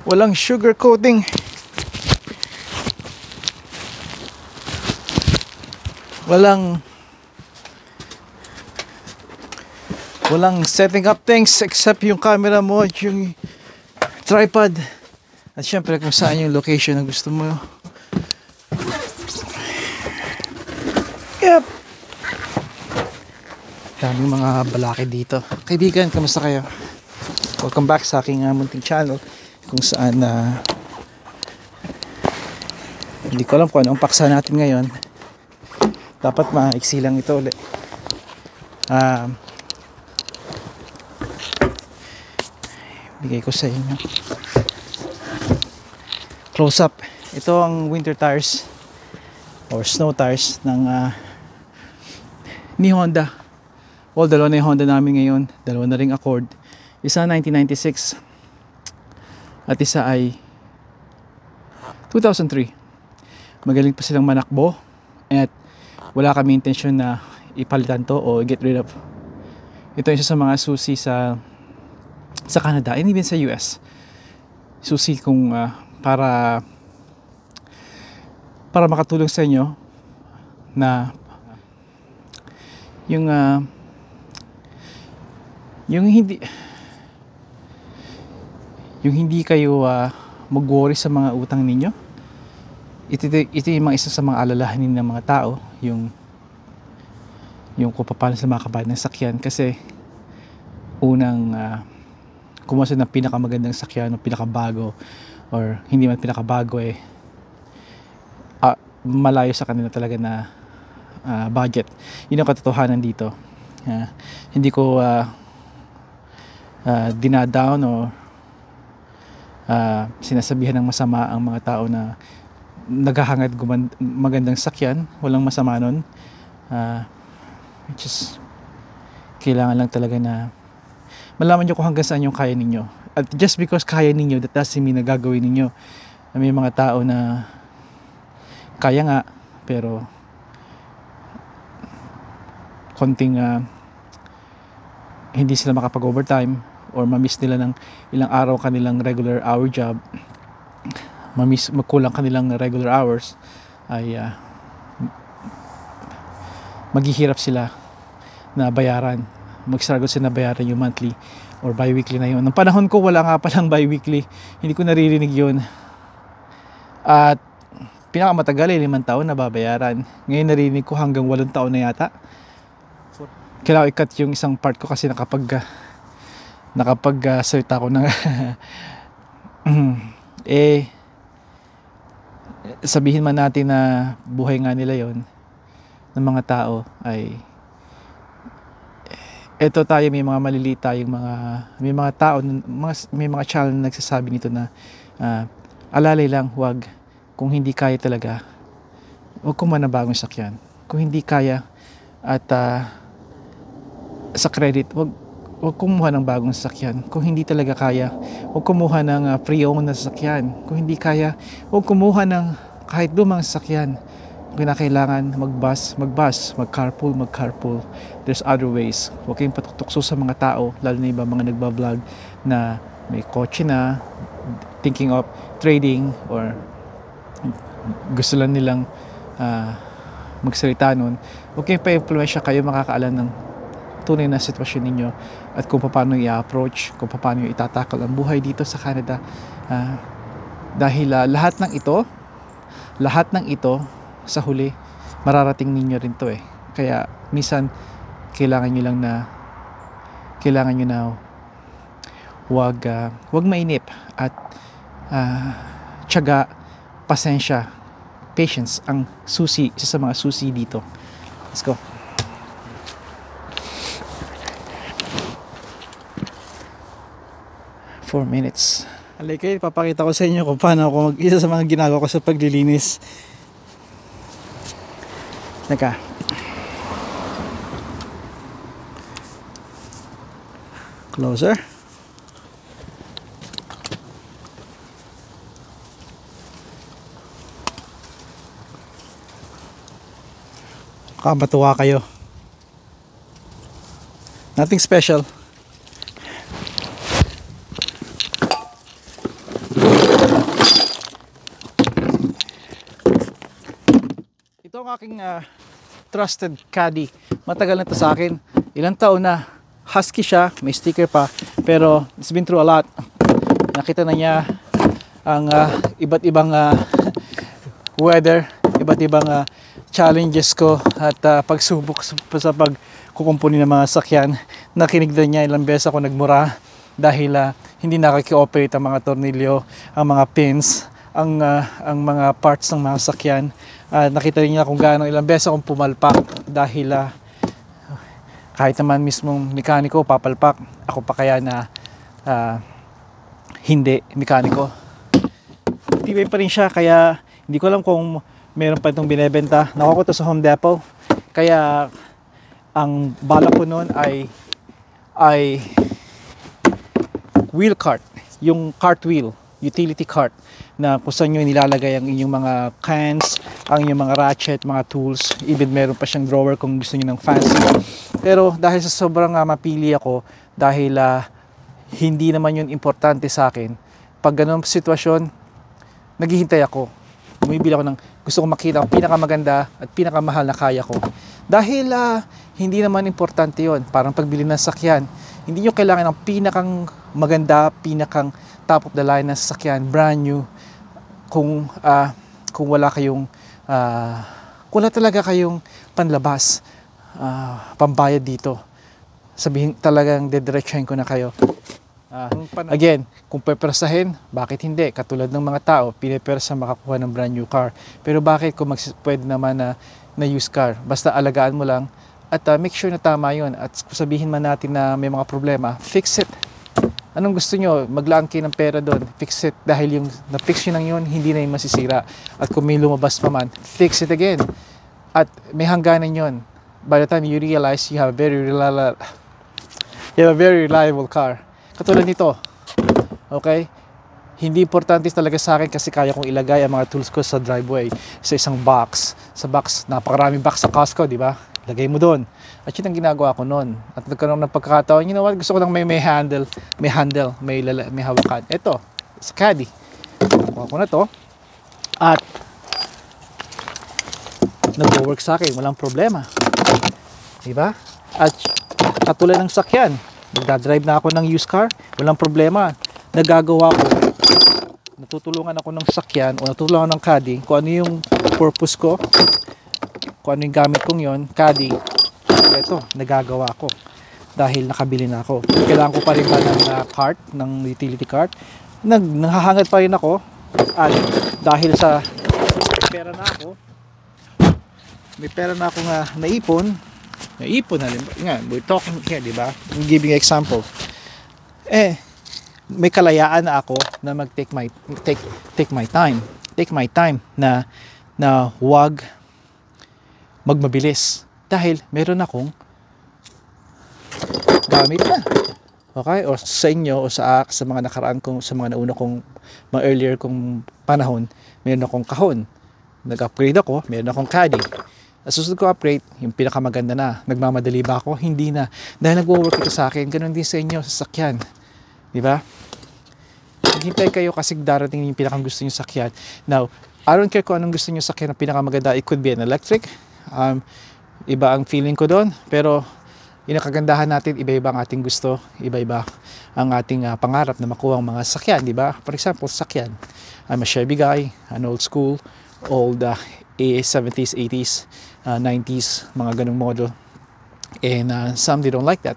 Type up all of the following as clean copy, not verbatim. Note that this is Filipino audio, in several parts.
Walang sugar coating. Walang setting up things except yung camera mo at yung tripod. At syempre kung saan yung location na gusto mo. Yep. Daming mga balaki dito. Kaibigan, kamusta kayo? Welcome back sa aking munting channel kung saan hindi ko alam kung anong paksa natin ngayon. Dapat maiksi lang ito ulit. Bigay ko sa inyo close up. Ito ang winter tires or snow tires ng ni Honda. Dalawa na yung Honda namin ngayon. Dalawa na ring Accord. Isa 1996 at isa ay 2003. Magaling pa silang manakbo at wala kami intensyon na ipalitan to o get rid of. Ito yung isa sa mga susi sa Canada and even sa US. Susi kung para makatulong sa inyo na yung hindi kayo mag-worry sa mga utang ninyo. Ito yung mga isa sa mga alalahanin ng mga tao, yung kung paano sila makabayad ng sakyan, kasi unang kumuha ng pinakamagandang sakyan o pinakabago, or hindi man pinakabago, malayo sa kanila talaga na budget. Yun ang katotohanan dito. Hindi ko dinadown o sinasabihan ng masama ang mga tao na naghahangad magandang sakyan. Walang masama nun. Just kailangan lang talaga na malaman nyo kung hanggang saan yung kaya ninyo. At just because kaya ninyo, that doesn't mean na gagawin ninyo. May mga tao na kaya nga, pero konting hindi sila makapag-overtime or mamiss nila ng ilang araw kanilang regular hour job, magkulang kanilang regular hours, ay maghihirap sila na bayaran, mag-struggle sila na bayaran yung monthly or bi-weekly na yun. Nung panahon ko, wala nga palang bi-weekly, hindi ko naririnig yun. At pinakamatagal 5 taon na babayaran. Ngayon narinig ko hanggang 8 taon na yata. Kailangan i-cut yung isang part ko kasi nakapag-salita ako ng sabihin man natin na buhay nga nila yon ng mga tao, ay eto tayo, may mga maliliit tayong may mga tao, may mga channel na nagsasabi nito na alalay lang, kung hindi kaya talaga, huwag kumuha ng bagong sakyan. Kung hindi kaya at sa credit, huwag kumuha ng bagong sasakyan. Kung hindi talaga kaya, huwag kumuha ng pre-owned na sasakyan. Kung hindi kaya, huwag kumuha ng kahit lumang sasakyan. Kung kinakailangan mag-bus, mag-carpool. There's other ways. Huwag kayong patutukso sa mga tao, lalo na iba mga nagbablog na may kotse na, thinking of trading, or gusto lang nilang magsalita nun. Huwag kayong pa-influensya, kayo makakaalam ng tunay na sitwasyon ninyo at kung paano i-approach, kung paano itatakal ang buhay dito sa Canada. Dahil lahat ng ito sa huli mararating ninyo rin to Kaya minsan kailangan nyo na wag mainip at tiyaga, pasensya, patience ang susi, isa sa mga susi dito. Let's go. Four minutes. Halika, papakita ko sa inyo kung paano ako isa sa mga ginagawa ko sa paglilinis. Teka. Closer. Matuwa kayo. Nothing special. Ito ang aking trusted caddy. Matagal na to sa akin. Ilang taon na. Husky siya, may sticker pa. Pero it's been through a lot. Nakita na niya ang iba't ibang weather, iba't ibang challenges ko at pagsubok sa pagkukumpuni ng mga sakyan. Nakinig na niya, ilang beses ako nagmura dahil hindi nakaki-operate ang mga tornilyo, ang mga pins, ang mga parts ng mga sakyan. Nakita niya kung gaano ilang beses akong pumalpak dahil kahit naman mismong mekaniko papalpak, ako pa kaya na hindi mekaniko. Tibay pa rin siya, kaya hindi ko alam kung meron pa itong binebenta. Nakuha ko to sa Home Depot, kaya ang bala ko noon ay wheel cart, yung cart wheel, utility cart, na kung saan nyo nilalagay ang inyong mga cans, ang inyong mga ratchet, mga tools. Even meron pa siyang drawer kung gusto nyo ng fancy. Pero dahil sa sobrang mapili ako, dahil hindi naman yun importante sa akin, pag ganun sitwasyon, naghihintay ako. Bumibili ako ng gusto kong makita ang pinakamaganda at pinakamahal na kaya ko. Dahil hindi naman importante yon. Parang pagbili ng sakyan, hindi nyo kailangan ng pinakang maganda, pinakang top of the line na sasakyan, brand new, kung wala kayong wala talaga kayong panlabas, pambayad dito. Sabihin talagang dediretsahin ko na kayo. Again, kung pepersahin, bakit hindi? Katulad ng mga tao, pinepersa makakuha ng brand new car. Pero bakit kung pwede naman na used car? Basta alagaan mo lang at make sure na tama yun. At sabihin man natin na may mga problema, fix it. Anong gusto nyo? Maglaan kayo ng pera doon. Fix it. Dahil yung na-fix nyo lang yun, hindi na yung masisira. At kung may lumabas pa man, fix it again. At may hangganan yun. By the time you realize you have a very reliable car. Katulad nito. Okay? Hindi importante talaga sa akin kasi kaya kong ilagay ang mga tools ko sa driveway, sa isang box. Sa box, napakaraming box sa Costco, di ba? Lagay mo doon. At yun ang ginagawa ko noon. At nagkaroon ng pagkakataon, you know what? Gusto ko lang may handle, may hawakan. Ito, sa caddy. Kuha ko na to. At nag-work sa akin, walang problema. Diba? At katulad ng sakyan, nagdadrive na ako ng used car, walang problema. Nagagawa ko, natutulungan ako ng sakyan o natutulungan ng caddy kung ano yung purpose ko, kung ano yung gamit kong yon, caddy. Ito, nagagawa ko dahil nakabili na ako. Kailangan ko pa rin ba ng cart, ng utility cart. Nanghahangat pa rin ako at dahil sa may pera na ako nga naipon nga, we're talking here, di ba? I'm giving an example. May kalayaan na ako na take my time na huwag magmabilis dahil meron akong gamit na. Okay? O sa inyo o sa mga nakaraan kong, sa mga nauna kong mga earlier kong panahon, meron akong kahon. Nag-upgrade ako, meron akong caddy. Susunod ko upgrade, yung pinakamaganda na. Nagmamadali ba ako? Hindi na. Dahil nagwo-work ito sa akin, ganun din sa inyo, sa sakyan. Di ba? Hintay kayo kasi darating yung pinakang gusto nyo sakyan. Now, I don't care kung anong gusto nyo sakyan na pinakamaganda. It could be an electric. Iba ang feeling ko doon. Pero, yung kagandahan natin, iba-iba ang ating gusto. Iba-iba ang ating pangarap na makuha ang mga sakyan. Di ba? For example, sakyan. I'm a Chevy guy, an old school, old 70s, 80s, 90s, mga ganong model. And some they don't like that.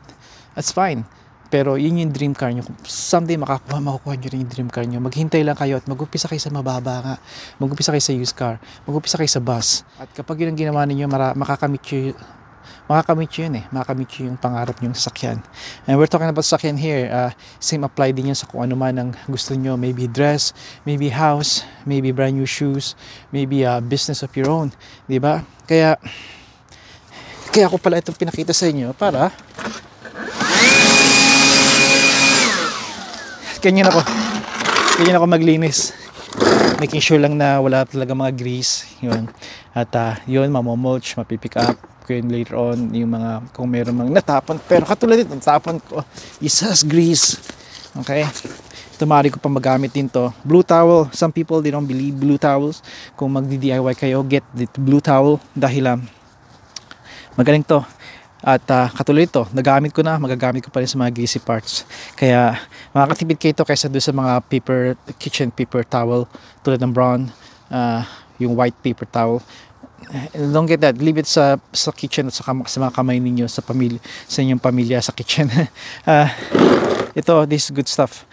That's fine. Pero yun yung dream car nyo. Someday makukuha nyo rin yung dream car nyo. Maghintay lang kayo at mag-upisa kayo sa mababa nga. Mag-upisa kayo sa used car. Mag-upisa kayo sa bus. At kapag yun ang ginawa ninyo, makakamit nyo yung pangarap nyo sa sakyan. And we're talking about sakyan here. Same apply din yun sa kung ano man ang gusto nyo. Maybe dress, maybe house, maybe brand new shoes, maybe a business of your own. Diba? Kaya ako pala itong pinakita sa inyo para ganyan ako maglinis. Making sure lang na wala talaga mga grease. Yun. At yun, mamomulch, mapipick up. Yun later on, yung mga, kung meron mga natapon. Pero katulad dito, natapon ko, isas grease. Okay? Tumari ko pa magamit din to. Blue towel, some people they don't believe blue towels. Kung magdi-DIY kayo, get the blue towel dahil magaling to. At katulad ito, nagamit ko na, magagamit ko pa rin sa mga greasy parts. Kaya makakatipid kayo ito kaysa doon sa mga kitchen paper towel tulad ng brown, yung white paper towel. Don't get that. Leave it sa kitchen at sa mga kamay ninyo, sa inyong pamilya sa kitchen. This is good stuff.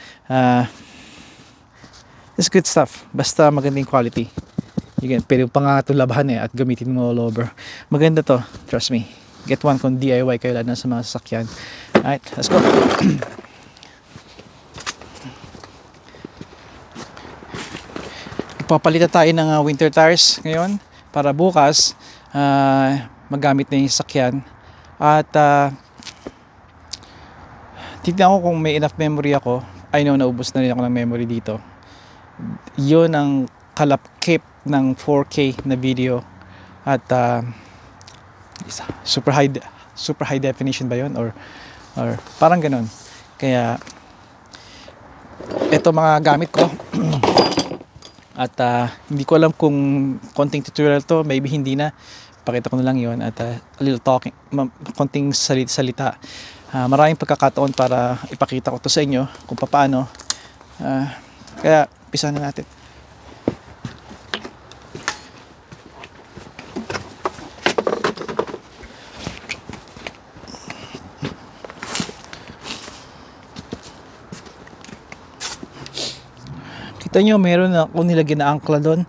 It's good stuff. Basta magandang quality. Pwede pa nga ito labahan at gamitin mo all over. Maganda to. Trust me. Get one kung DIY kayo lalo na sa mga sasakyan. Alright, let's go. Papalitan tayo ng winter tires ngayon para bukas magamit na yung sasakyan. At tignan ko kung may enough memory ako. I know naubos na rin ako ng memory dito. Yun ang kalapkip ng 4K na video. At super high definition ba yun or parang ganun. Kaya ito mga gamit ko. At hindi ko alam kung konting tutorial to, maybe hindi na, pakita ko na lang yon. At a little talking, konting salita. Maraming pagkakataon para ipakita ko to sa inyo kung paano. Kaya umpisa na natin. Kita nyo, meron akong nilagyan na angkla doon.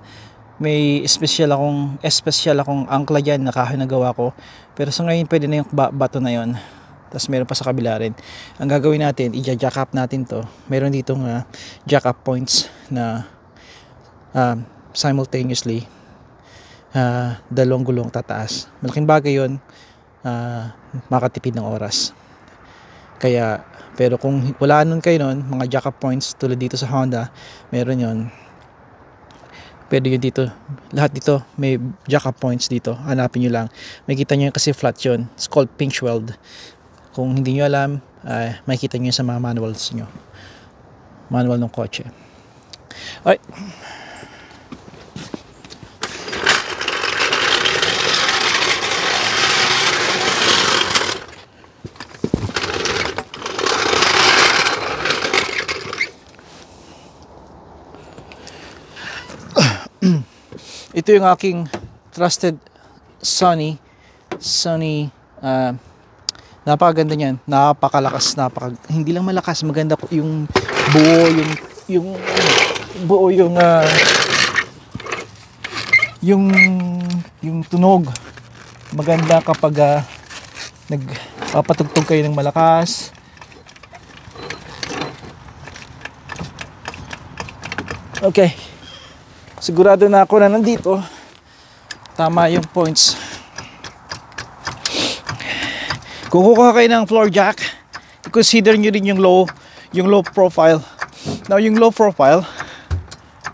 May special akong angkla dyan na kahoy na gawa ko. Pero sa ngayon pwede na yung bato na yon. Tapos meron pa sa kabila rin. Ang gagawin natin, i-jack up natin to. Meron ditong jack up points na simultaneously dalawang gulong tataas. Malaking bagay yon, makatipid ng oras. Kaya pero kung wala nun kayo nun, mga jack up points tulad dito sa Honda, meron yon. Pwede yun dito. Lahat dito may jack up points dito. Hanapin nyo lang. Makikita nyo kasi flat yun. It's called pinch weld. Kung hindi nyo alam, makikita nyo sa mga manuals nyo. Manual ng kotse. Alright. Ito yung aking trusted Sony. Napakaganda niyan, napakalakas, hindi lang malakas, maganda yung buo yung tunog. Maganda kapag nagpapatugtog kayo ng malakas. Okay. Sigurado na ako na nandito tama yung points. Kung kukuha kayo ng floor jack, i-consider nyo rin yung low profile. Now yung low profile,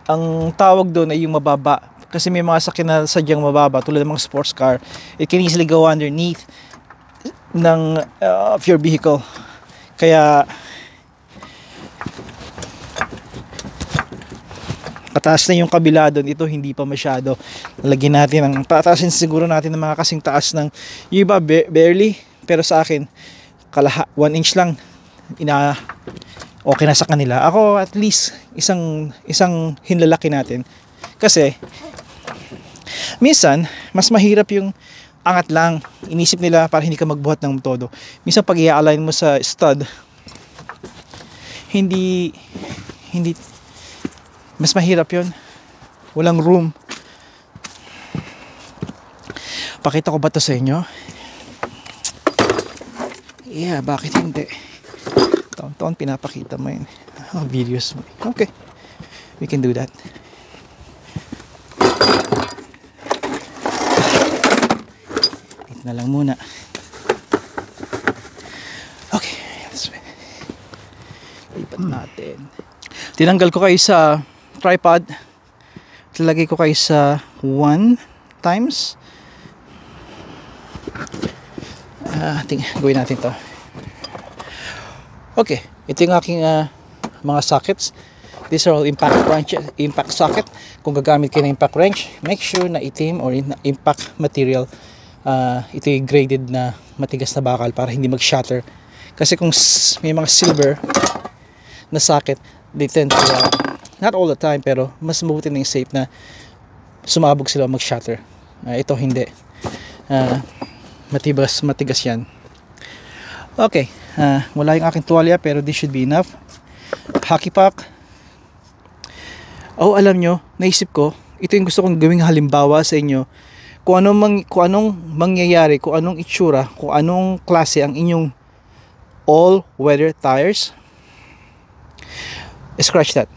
ang tawag doon ay yung mababa. Kasi may mga sakyan na sadyang mababa tulad ng mga sports car. It can easily go underneath of your vehicle. Kaya pataas na yung kabila doon, ito hindi pa masyado. Lagyan natin pataasin siguro natin ng mga kasing taas ng yung iba barely, pero sa akin 1 inch lang okay na sa kanila. Ako at least isang hinlalaki natin kasi minsan mas mahirap yung angat lang. Inisip nila para hindi ka magbuhat ng todo. Minsan pag i-align mo sa stud, hindi mas mahirap yun. Walang room. Pakita ko ba to sa inyo? Yeah, bakit hindi? Taon-taon pinapakita mo yun. Videos mo. Okay. We can do that. Dito na lang muna. Okay. Lipat natin. Tinanggal ko kayo sa tripod. Ilagay ko kayo sa 1 times. Gawin natin to. Okay, ito yung aking mga sockets. These are all impact socket. Kung gagamit kayo ng impact wrench, make sure na itim or impact material. Ito yung graded na matigas na bakal para hindi mag-shatter. Kasi kung may mga silver na socket, they tend to, not all the time, pero mas mabuti na yung safe na sumabog sila mag-shatter. Ito hindi. Matigas yan. Okay, wala yung aking tuwalya pero this should be enough. Hockey puck. Oh, alam nyo, naisip ko, ito yung gusto kong gawing halimbawa sa inyo kung anong mangyayari, kung anong itsura, kung anong klase ang inyong all-weather tires. Scratch that.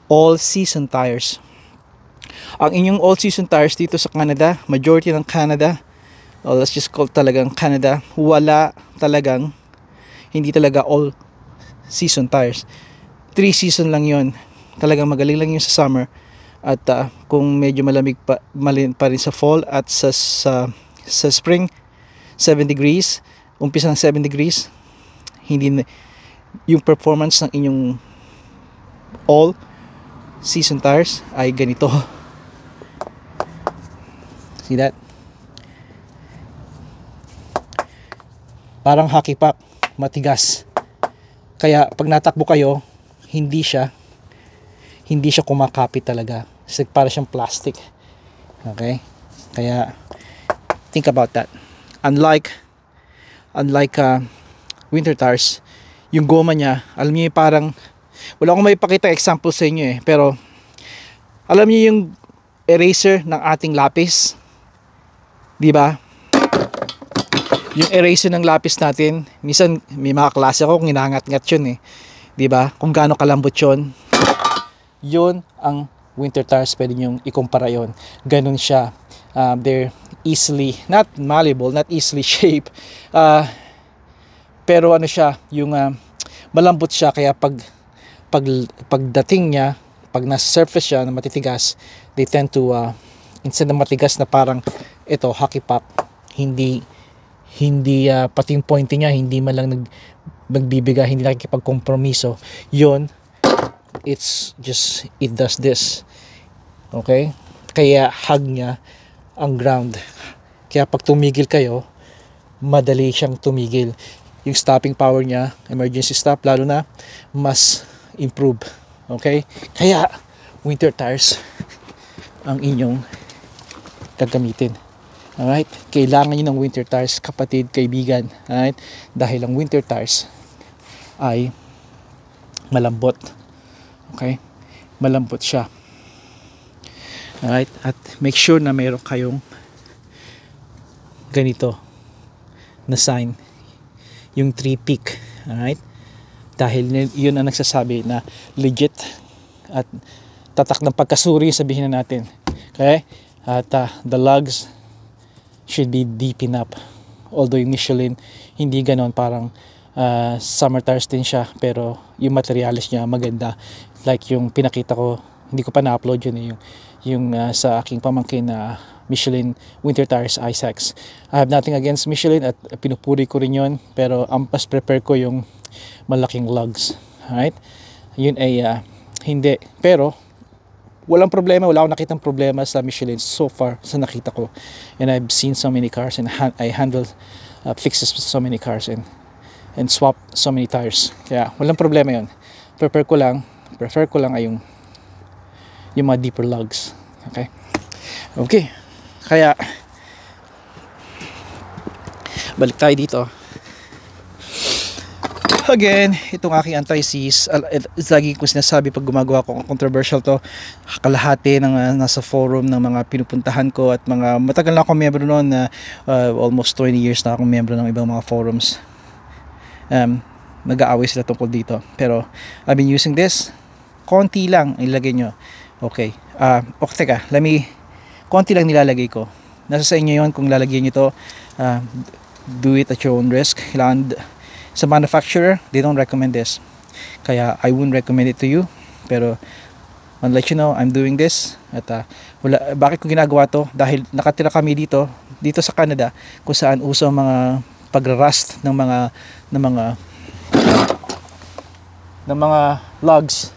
All-season tires. Ang inyong all-season tires dito sa Canada, majority ng Canada, let's just call talagang Canada, hindi talaga all-season tires. 3 season lang yon. Talagang magaling lang yun sa summer. At kung medyo malamig pa rin sa fall at sa spring, 7 degrees, umpisa ng 7 degrees, hindi yung performance ng inyong all season tires ay ganito. See that? Parang hockey puck, matigas. Kaya pag natakbo kayo, hindi siya kumakapit talaga. Kasi para siyang plastic. Okay? Kaya think about that. Unlike winter tires, yung goma niya, alam niyo parang, wala akong maipakita example sa inyo pero alam niyo yung eraser ng ating lapis, di ba? Yung eraser ng lapis natin, minsan may mga klase ako ginangat-ngat yun di ba? Kung gaano kalambot yun ang winter tires, pwede nyo ikumpara yun. Ganun siya. They're easily, not malleable, not easily shaped, pero ano siya, yung malambot siya, kaya pagdating niya, pag nasa surface siya na matitigas, they tend to instead na matigas na parang ito, hockey puck, hindi pati yung pointy niya, hindi man lang nagbibigay, hindi nakikipagkompromiso. Yun, it does this. Okay? Kaya hug niya ang ground. Kaya pag tumigil kayo, madali siyang tumigil. Yung stopping power niya, emergency stop, lalo na, mas improve. Okay? Kaya, winter tires ang inyong gagamitin. Alright? Kailangan nyo ng winter tires, kapatid, kaibigan. Alright? Dahil ang winter tires ay malambot. Okay? Malambot siya. Alright? At make sure na mayroon kayong ganito na sign. Yung 3-peak. Alright? Dahil yun ang nagsasabi na legit at tatak ng pagkasuri, sabihin na natin. Okay? At the lugs should be deep enough. Although yung Michelin, hindi ganon, parang summer tires din siya, pero yung materials niya maganda. Like yung pinakita ko, hindi ko pa na-upload yun, yung sa aking pamangkin na Michelin winter tires Isaacs. I have nothing against Michelin at pinupuri ko rin yun, pero mas prepare ko yung malaking lugs. Alright? Yun ay hindi. Pero walang problema, wala akong nakitang problema sa Michelin so far sa nakita ko. And I've seen so many cars and I handled fixes so many cars and swap so many tires. Kaya walang problema yun. Prefer ko lang ay yung mga deeper lugs. Okay? Okay. Kaya balik tayo dito. Again, itong aking anti-seize, lagi ko sinasabi pag gumagawa ko ng controversial to, kalahati ng nasa forum ng mga pinupuntahan ko at mga matagal na akong membro noon na almost 20 years na akong membro ng ibang mga forums. Nag-aaway sila tungkol dito. Pero I've been using this. Konti lang ilagay nyo. Okay. Okay, teka. Konti lang nilalagay ko. Nasa sa inyo yun kung lalagyan nyo to. Do it at your own risk. Kailangan sa manufacturer, they don't recommend this. Kaya I wouldn't recommend it to you. Pero I'll let you know I'm doing this. At bakit ko ginagawa to? Dahil nakatira kami dito sa Canada, kung saan uso ang mga pagrarust ng mga ng mga lugs.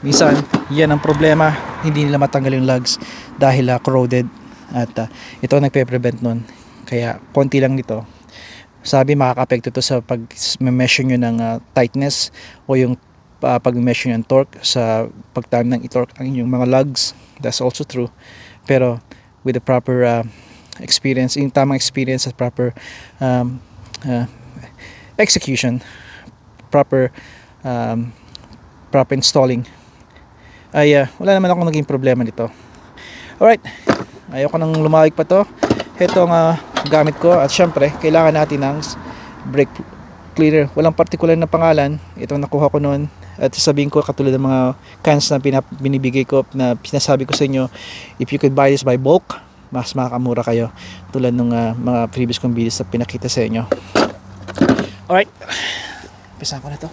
Minsan, yan ang problema, hindi nila matanggal yung lugs dahil corroded, at ito ang nagpe-prevent nun. Kaya konti lang nito. Sabi makaka-apekto ito sa pag-measure nyo ng tightness o yung pag-measure nyo ng torque sa pag-time ng i-torque ang inyong mga lugs. That's also true. Pero with the proper experience, yung tamang experience at proper execution, proper installing, ay wala naman akong naging problema nito. Alright, ayoko nang lumawig pa to. Ito ang gamit ko, at syempre kailangan natin ng brake cleaner. Walang particular na pangalan, itong nakuha ko noon, at sasabihin ko katulad ng mga cans na binibigay ko, na sinasabi ko sa inyo, if you could buy this by bulk, mas makakamura kayo, tulad ng mga previous kong videos na pinakita sa inyo. Alright, umpisa ko na to.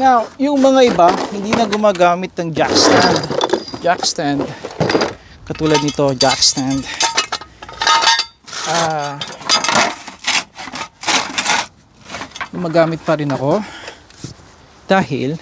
Now, yung mga iba, hindi na gumagamit ng jack stand. Jack stand. Katulad nito, jack stand. Gumagamit pa rin ako. Dahil,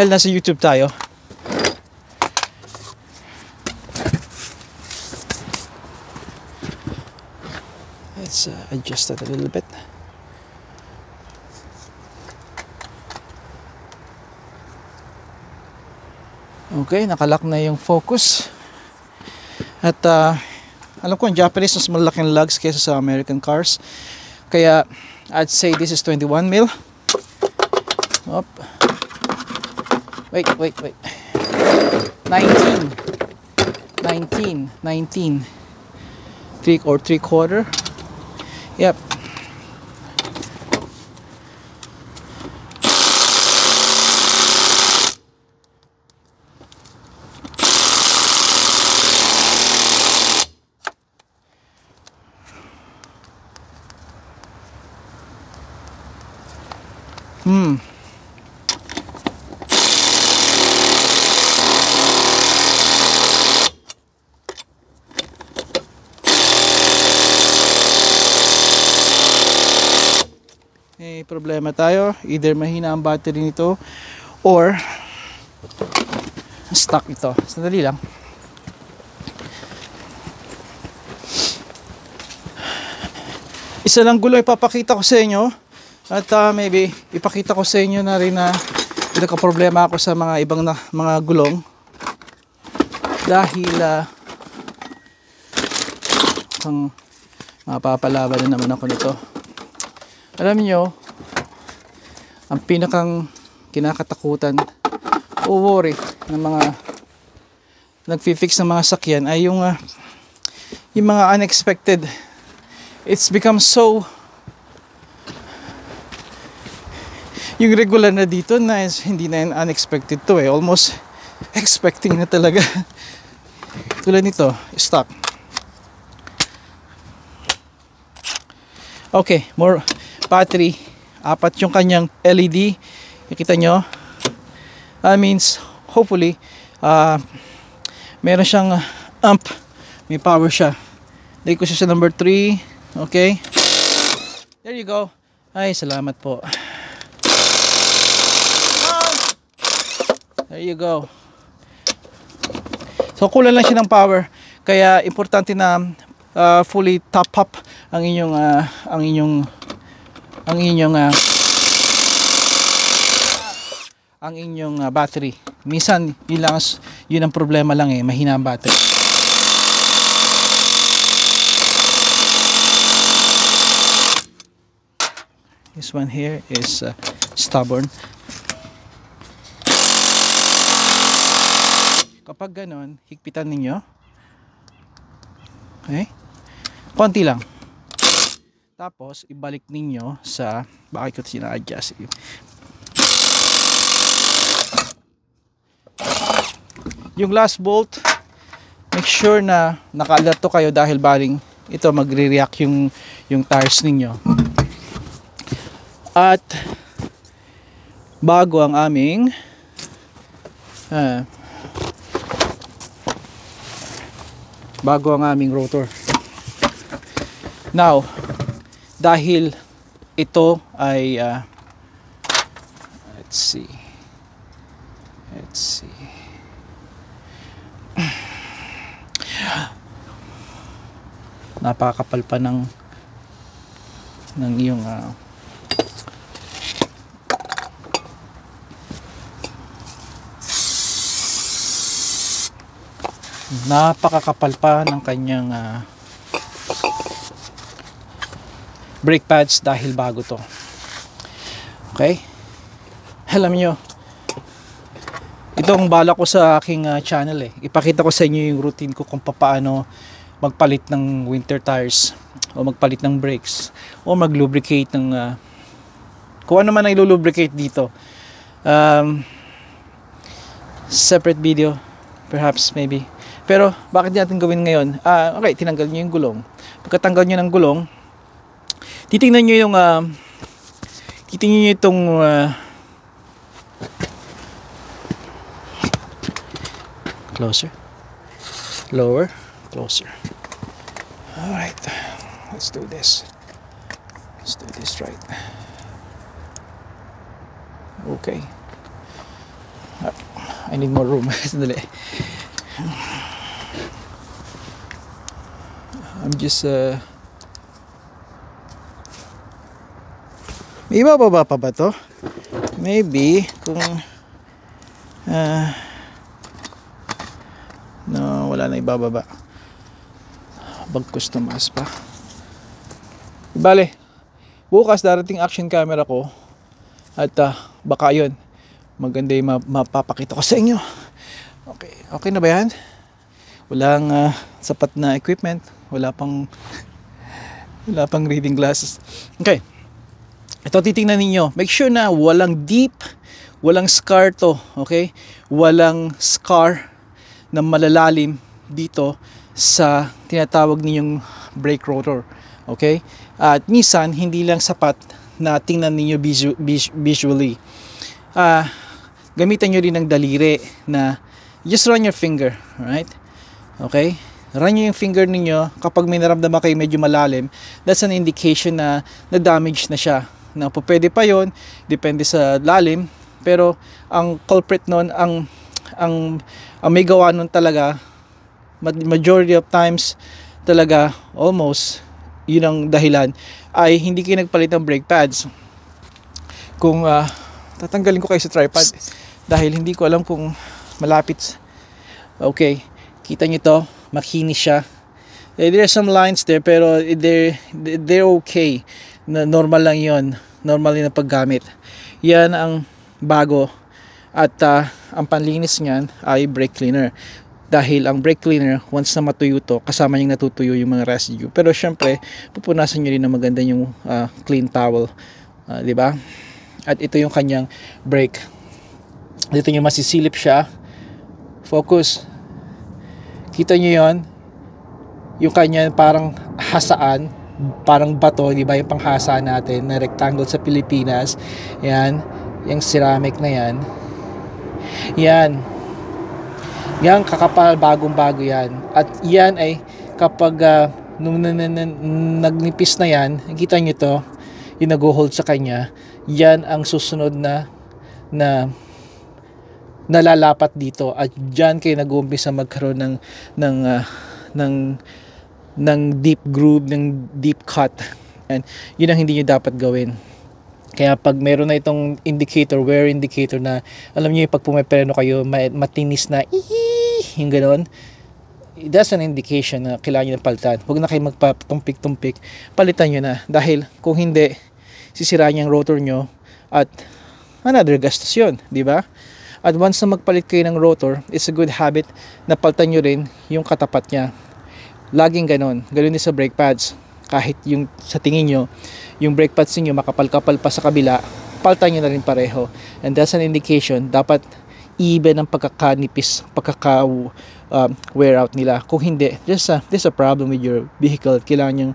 nasa YouTube tayo. Let's adjust that a little bit. Okay, nakalock na yung focus. At alam ko ang Japanese mas malaking lugs kaysa sa American cars. Kaya I'd say this is 21 mil. Up. Wait. 19. 3/4. Yep. May problema tayo, either mahina ang battery nito or stuck ito. Sandali lang. Isa lang gulo ipapakita ko sa inyo, at maybe ipakita ko sa inyo na rin na nagka-problema ako sa mga ibang mga gulong dahil mapapalaban na naman ako nito. Alam niyo, ang pinakang kinakatakutan o worry ng mga nagfi-fix ng mga sakyan ay yung mga unexpected. It's become so, yung regular na dito na hindi na yung unexpected to almost expecting na talaga. Tulad nito, stock. Okay, more battery, 4 yung kanyang LED. Nakita nyo? That means hopefully meron siyang amp, may power siya. Lagay ko siya sa number 3. Okay, there you go. Ay, salamat po. There you go. So kulang lang siya ng power, kaya importante na fully top up ang inyong battery. Minsan yun ang problema lang, mahina ang battery. This one here is stubborn. Kapag ganon, higpitan ninyo. Okay? Konti lang. Tapos ibalik ninyo sa, bakit ko sina-adjust, yung last bolt, make sure na naka-alerto kayo dahil baling ito magre-react yung tires ninyo. At bago ang aming rotor. Now, dahil ito ay let's see, napakakapal pa ng iyong napakakapal pa ng kanyang brake pads dahil bago to. Okay, alam nyo, itong bala ko sa aking channel ipakita ko sa inyo yung routine ko kung paano magpalit ng winter tires o magpalit ng brakes o mag-lubricate ng kung ano man ay lubricate dito. Separate video perhaps, maybe. Pero bakit natin gawin ngayon? Okay, tinanggal nyo yung gulong. Pagkatanggal nyo ng gulong, titingnan nyo yung titingnan nyo itong closer, lower, closer. Alright, let's do this right. Okay, I need more room. Sandali. I'm just may ibababa pa ba to? Maybe kung no, wala na ibababa. Bagkus tumaas pa. Bale, bukas darating action camera ko at baka yun maganda yung mapapakita ko sa inyo. Okay na ba yan? Walang sapat na equipment, wala pang reading glasses. Okay, ito titingnan ninyo, make sure na walang deep, walang scar to. Okay, walang scar na malalalim dito sa tinatawag ninyong brake rotor. Okay, at minsan hindi lang sapat na tingnan ninyo visually. Gamitan nyo rin ng daliri na just run your finger, right? Okay, run nyo yung finger ninyo. Kapag may naramdaman kayo medyo malalim, that's an indication na na-damage na siya. Na pwede pa yon, depende sa lalim. Pero ang culprit nun, ang may gawa nun talaga, majority of times talaga, almost, yun ang dahilan, ay hindi kayo nagpalit ng brake pads. Kung tatanggalin ko kayo sa tripod dahil hindi ko alam kung malapit. Okay, kita nyo to, makinis siya. There are some lines there pero they're okay. Normal lang yon, normal na paggamit. Yan ang bago. At ang panlinis niyan ay brake cleaner. Dahil ang brake cleaner, once na matuyo to, kasama niyang natutuyo yung mga residue. Pero syempre, pupunasan nyo rin na maganda yung clean towel. Diba? At ito yung kanyang brake. Dito nyo masisilip siya. Focus. Kita nyo yon, yung kanya parang hasaan, parang bato, di ba, yung panghasa natin na rectangle sa Pilipinas. Yan, yung ceramic na yan. Yan kakapal, bagong bago yan. At yan ay kapag nung nagnipis na yan, kita nyo to, yung nag-hold sa kanya, yan ang susunod na nalalapat dito. At dyan kayo nag-uumpisa magkaroon ng deep groove, ng deep cut. And yun ang hindi nyo dapat gawin. Kaya pag meron na itong indicator, wear indicator na, alam niyo pag pumepreno kayo, matinis na, yung gano'n, that's an indication na kailangan nyo ng palitan. Huwag na kayo magpatumpik-tumpik, palitan nyo na. Dahil kung hindi, sisiraan yung rotor nyo at another gastos yun, di ba? At once na magpalit kayo ng rotor, it's a good habit na palitan nyo rin yung katapat niya. Laging gano'n. Gano'n din sa brake pads. kahit yung sa tingin nyo yung brake pads niyo makapal-kapal pa sa kabila, paltan nyo na rin pareho. And that's an indication dapat even ang pagkakanipis, wear out nila. Kung hindi, there's a problem with your vehicle. Kailangan nyo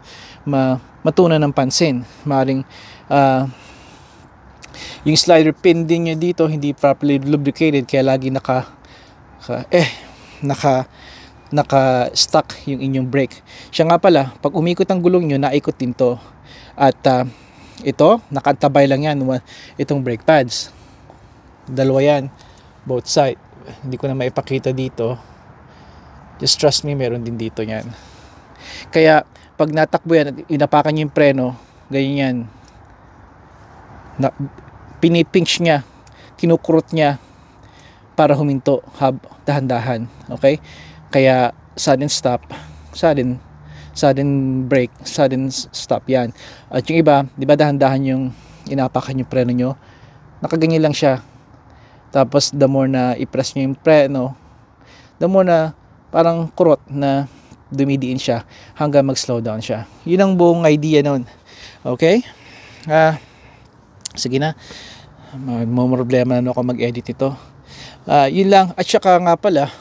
matunan ng pansin. Maring yung slider pin din nyo dito hindi properly lubricated, kaya lagi naka-stuck yung inyong brake. Siya nga pala, pag umikot ang gulong nyo, naikot din to. At ito, nakantabay lang yan, itong brake pads. Dalawa yan, both side. Hindi ko na maipakita dito. Just trust me, meron din dito yan. Kaya, pag natakbo yan at inapakan nyo yung preno, ganyan yan. Pinipinch niya, kinukurot niya para huminto, dahan-dahan. Okay? Kaya sudden stop, sudden brake, sudden stop yan. At yung iba, di ba dahan-dahan yung inapakan yung preno nyo, nakaganyan lang siya. Tapos the more na i-press nyo yung preno, the more na parang kurot na dumidiin siya hanggang mag-slow down siya. Yun ang buong idea nun. Okay? Sige na, problema na ako mag-edit ito. Yun lang. At saka nga pala,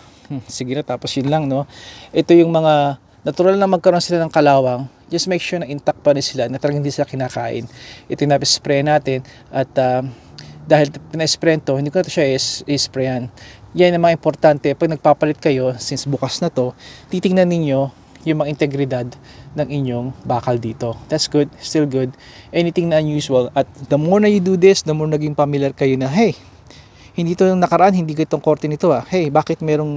sige na, tapos yun lang, no? Ito yung mga natural na magkaroon sila ng kalawang. Just make sure na intact pa rin sila, na talagang hindi sila kinakain. Ito yung napispray natin. At dahil pina-spray to, hindi ko na ito siya isprayan. Yan ang mga importante. Pag nagpapalit kayo, since bukas na to, titingnan ninyo yung mga integridad ng inyong bakal dito. That's good, still good. Anything na unusual. At the more na you do this, the more naging familiar kayo na, hey, hindi to yung nakaraan, hindi ko itong korte nito Hey, bakit merong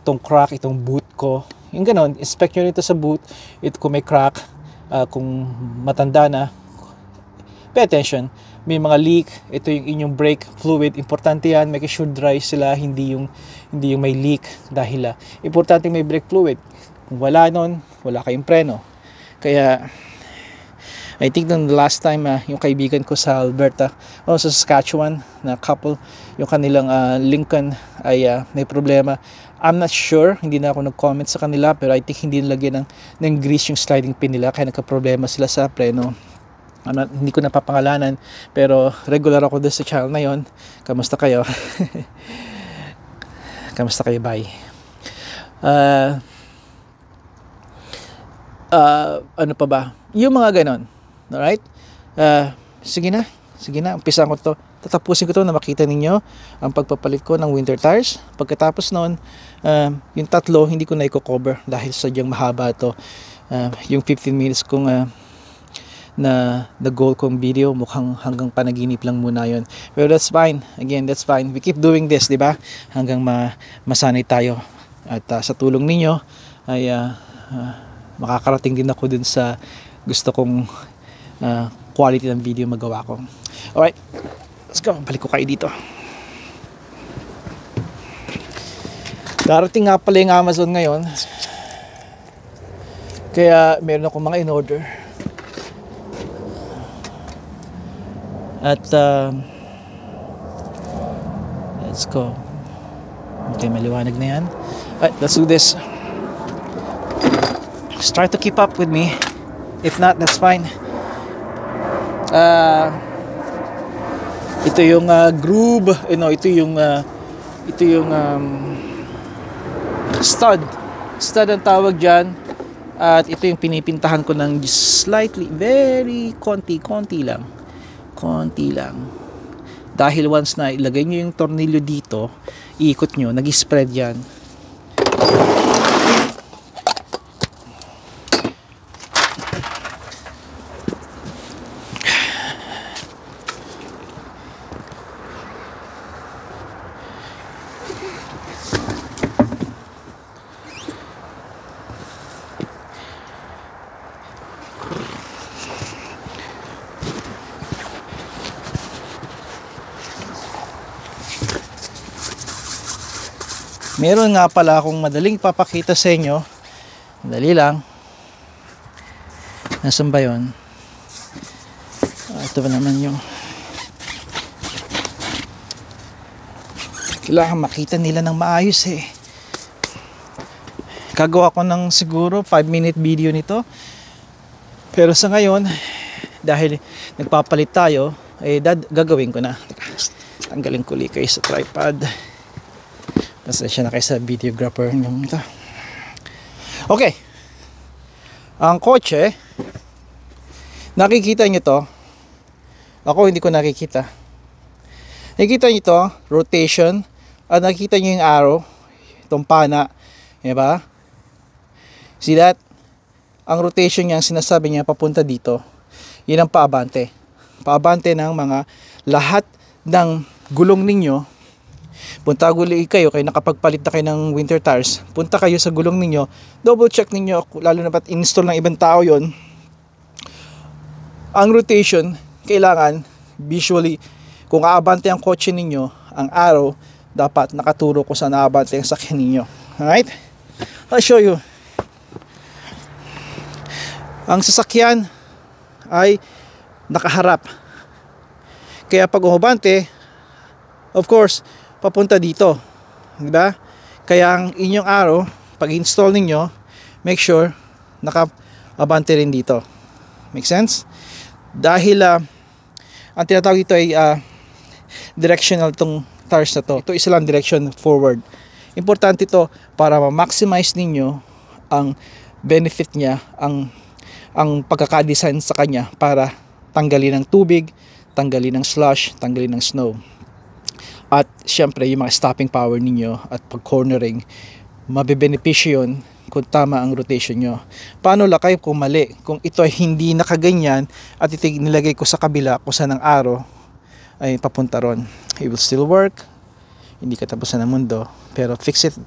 tong crack itong boot ko? Yung ganon, inspect nyo nito sa boot, kung may crack, kung matanda na, pay attention. May mga leak, ito yung inyong brake fluid, importante yan, make sure dry sila, hindi yung may leak dahil importante may brake fluid. Kung wala nun, wala kayong preno. Kaya I think the last time yung kaibigan ko sa Alberta sa Saskatchewan na couple, yung kanilang Lincoln ay may problema. I'm not sure, hindi na ako nag-comment sa kanila, pero I think hindi nilagyan ng grease yung sliding pin nila, kaya nagka-problema sila sa preno. Hindi ko napapangalanan, pero regular ako doon sa channel na yon. Kamusta kayo? Kamusta kayo? Bye. Ano pa ba? Yung mga ganon. Alright? Sige na. Umpisan ko to. Tatapusin ko to na makita ninyo ang pagpapalit ko ng winter tires. Pagkatapos noon, yung tatlo hindi ko na i-cover dahil sadyang mahaba to. Yung 15 minutes kong na goal kong video, mukhang hanggang panaginip lang muna yon. Pero that's fine. Again, that's fine. We keep doing this, di ba? Hanggang masanay tayo. At sa tulong ninyo ay makakarating din ako dun sa gusto kong quality ng video magawa ko. Alright, let's go. Balik ko kayo dito. Darating nga pala yung Amazon ngayon, kaya meron akong mga in-order. At let's go. Okay, maliwanag na yan. Alright, let's do this. Just try to keep up with me. If not, that's fine. Ito yung groove, ito yung stud ang tawag dyan. At ito yung pinipintahan ko ng slightly, very konti lang. Dahil once na ilagay nyo yung tornilyo dito, iikot nyo, nag-spread yan. Meron nga pala akong madaling papakita sa inyo. Madali lang. Nasaan ba yun? Ito ba naman yung kailangan makita nila ng maayos Gagawa ko ng siguro 5-minute video nito. Pero sa ngayon, dahil nagpapalit tayo, gagawin ko na. Tanggalin ko ulit kayo sa tripod. Pasensya na kayo sa videographer yung ito. Okay. Ang kotse, nakikita nyo to. Ako hindi ko nakikita. Nakikita nyo to, rotation. At nakikita nyo yung arrow, itong pana. Diba? See that? Ang rotation niya, sinasabi niya papunta dito. Yun ang paabante. Paabante ng mga lahat ng gulong ninyo. Punta kayo nakapagpalit na kayo ng winter tires. Punta kayo sa gulong ninyo. Double check ninyo, lalo na pat install ng ibang tao yon. Ang rotation, kailangan visually, kung aabante ang kotse ninyo, ang arrow, dapat nakaturo kung saan aabante ang sakyan ninyo. Alright? I'll show you. Ang sasakyan ay nakaharap. Kaya pag umabante, of course, papunta dito. Diba? Kaya ang inyong arrow, pag install ninyo, make sure naka-abante rin dito. Make sense? Dahil ang tinatawag dito ay directional tong tires na to. Ito isa lang direction forward. Importante ito para ma-maximize ninyo ang benefit niya, ang pagkakadesign sa kanya para tanggalin ng tubig, tanggalin ng slush, tanggalin ng snow. At syempre yung mga stopping power ninyo at pag-cornering, mabibenepisyo yun kung tama ang rotation nyo. Paano lakay kung mali? Kung ito ay hindi nakaganyan at ito nilagay ko sa kabila kung saan ang arrow ay papunta ron. It will still work. Hindi katapusan ng mundo. Pero fix it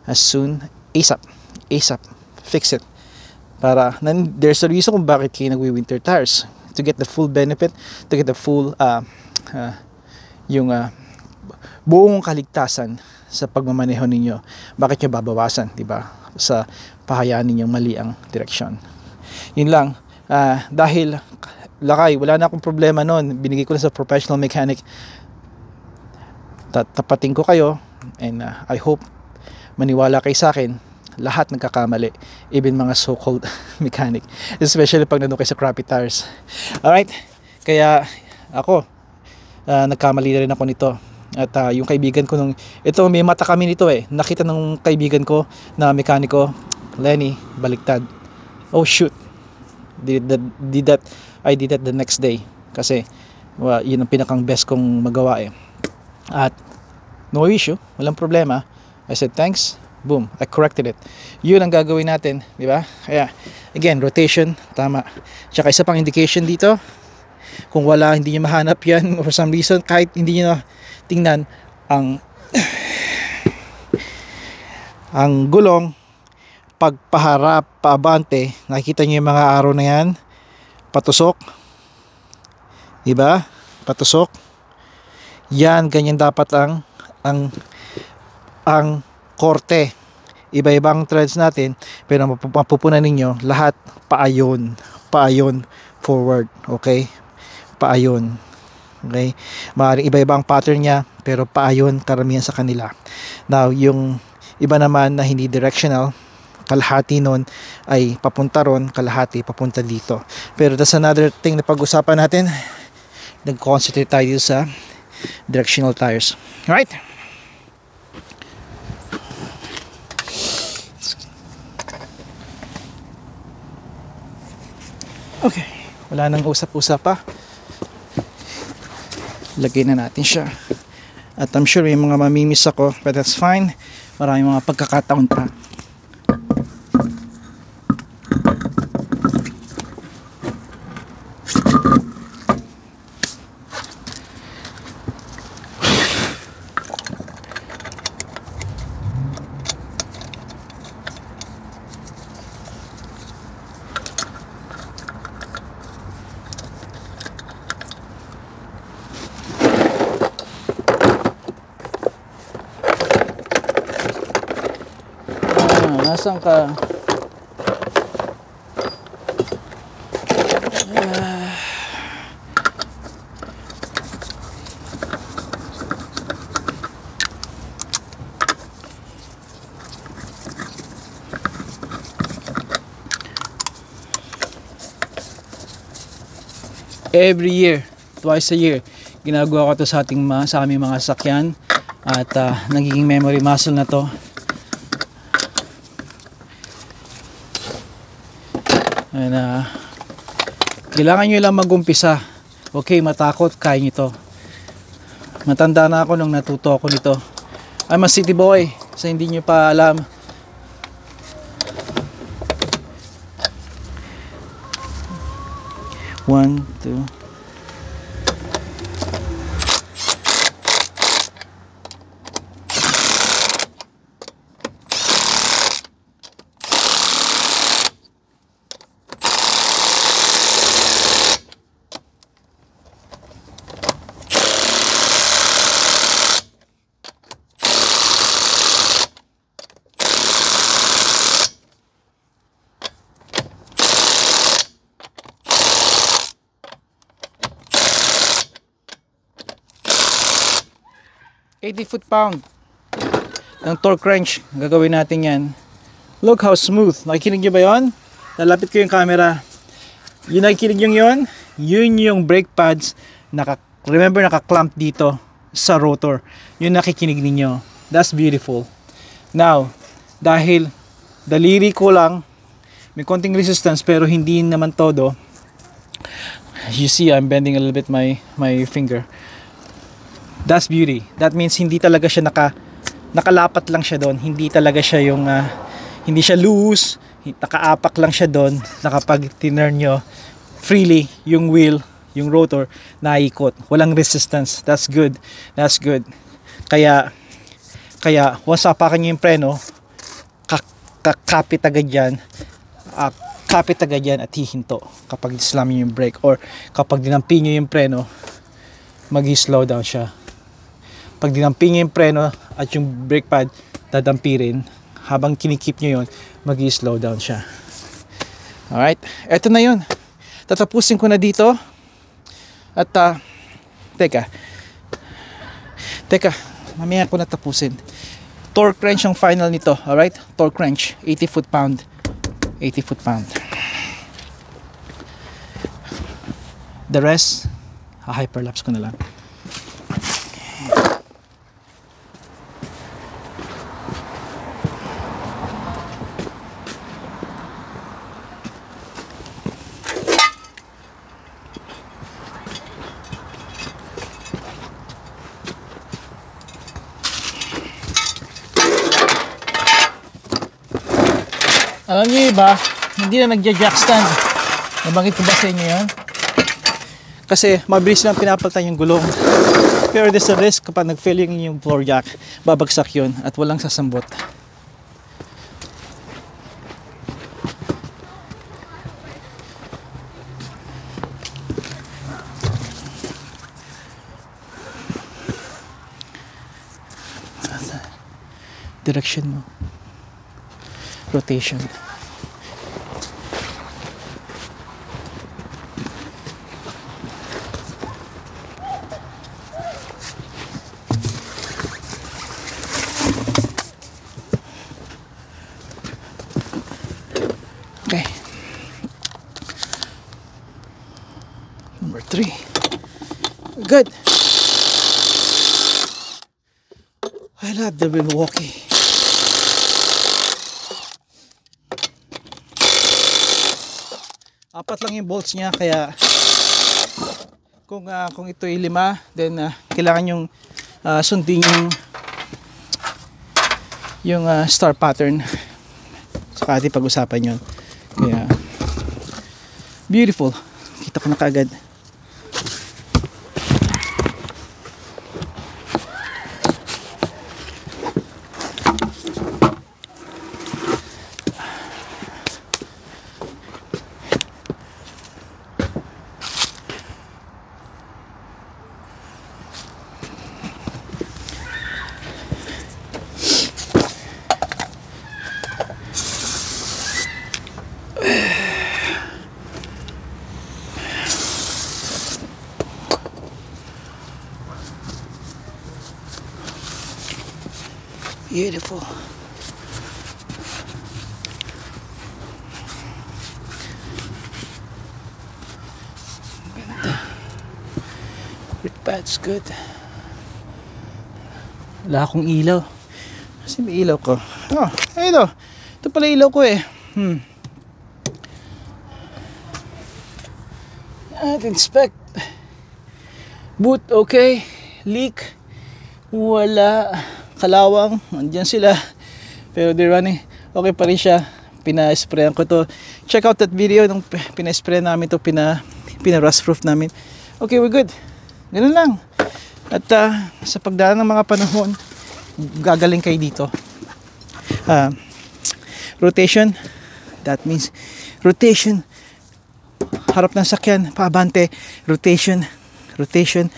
as soon, ASAP. ASAP. Fix it. Para, there's a reason kung bakit kayo nagwi-winter tires. To get the full benefit, to get the full, buong kaligtasan sa pagmamaneho ninyo. Bakit nyo babawasan, di ba? Sa pahayaan ninyong mali ang direksyon. Yun lang. Dahil lakay, wala na akong problema noon. Binigay ko na sa professional mechanic. Tapating ko kayo and I hope maniwala kayo sa akin. Lahat nagkakamali, even mga so-called mechanic, especially pag nandun kayo sa crappy tires. Alright, kaya ako nagkamali na rin ako nito. At yung kaibigan ko ito may mata kami nito nakita ng kaibigan ko na mekaniko, Lenny, baliktad. Oh shoot, I did that the next day kasi yun ang pinakang best kong magawa at no issue, walang problema. I said thanks, boom, I corrected it. Yun ang gagawin natin, di ba? Kaya again, rotation, tama. Tsaka isa pang indication dito, kung hindi nyo mahanap yan for some reason, kahit hindi nyo tingnan ang gulong, pagpaharap, paabante, nakikita nyo yung mga arrow na yan, patusok, di ba? Patusok. Yan, ganyan dapat ang korte. Iba-ibang threads natin, pero mapupunan ninyo lahat paayon forward, okay? Paayon. Okay? Maaaring iba-iba ang pattern niya, pero paayon karamihan sa kanila. Now, yung iba naman na hindi directional, kalahati nun ay papunta ron, kalahati papunta dito. Pero that's another thing na pag-usapan natin. Nag-concentrate tayo sa directional tires. Alright? Okay. Wala nang usap-usap pa. Lagay na natin siya. At I'm sure may mga mamimiss ako, but that's fine. Maraming mga pagkakataon pa. Nasaan ka? Every year, twice a year, ginagawa ko to sa aming mga sakyan. At nagiging memory muscle na to. And kailangan nyo lang mag-umpisa. Okay, matakot, kaya nyo to. Matanda na ako nung natuto ako nito. I'm a city boy, sa hindi nyo pa alam. One, two. Foot-pound ng torque wrench. Gagawin natin yan. Look how smooth. Nakikinig nyo ba yun? Lalapit ko yung camera. Yung nakikinig nyo yun, yun yung brake pads. Remember, naka-clamp dito sa rotor. Yun nakikinig ninyo. That's beautiful. Now, dahil daliri ko lang, may konting resistance pero hindi naman todo. You see, I'm bending a little bit my finger. That's beauty. That means hindi talaga siya nakalapat lang siya doon. Hindi talaga siya yung hindi siya loose, nakaapak lang siya doon. Nakapag tinurn nyo freely yung wheel, yung rotor, naikot. Walang resistance. That's good. That's good. Kaya once apakan nyo yung preno, kakapit agad yan. Kapit agad yan at hihinto kapag slam nyo yung brake, or kapag dinampi nyo yung preno, mag-slow down siya. Pag dinampi nyo yung preno at yung brake pad, dadampi rin. Habang kinikip nyo yun, mag-slow down siya. Alright, eto na yun. Tatapusin ko na dito. At teka, mamaya ko na tapusin. Torque wrench ang final nito. Alright, torque wrench, 80 foot-pound. 80 foot-pound. The rest, hyperlapse ko na lang. Alam niyo ba, hindi na nagja-jack stand. Nabanggit ko ba sa inyo yan? Kasi mabilis lang pinapalitan yung gulong. Pero there's a risk kapag nag-fail yung floor jack, babagsak yun at walang sasambot. Direction mo. Rotation. Okay. Number 3. Good. I love the Milwaukee. Apat lang yung bolts niya, kaya kung ito ay 5, then kailangan yung sundin yung star pattern. Saka ating pag-usapan yun. Kaya beautiful. Kita ko na kaagad. Beautiful. Ganda. Brake pads, good. Wala akong ilaw. Kasi may ilaw ko. Oh, ito. Ito pala ilaw ko eh. At inspect. Boot, okay. Leak. Wala. Kalawang. Andyan sila. Pero they're running. Okay pa rin siya. Pina-sprayan ko to. Check out that video nung pina-spray namin to. Pina-rust proof namin. Okay, we're good. Ganun lang. At sa pagdaan ng mga panahon, gagaling kayo dito. Rotation. That means rotation. Harap ng sakyan, paabante. Rotation. Rotation.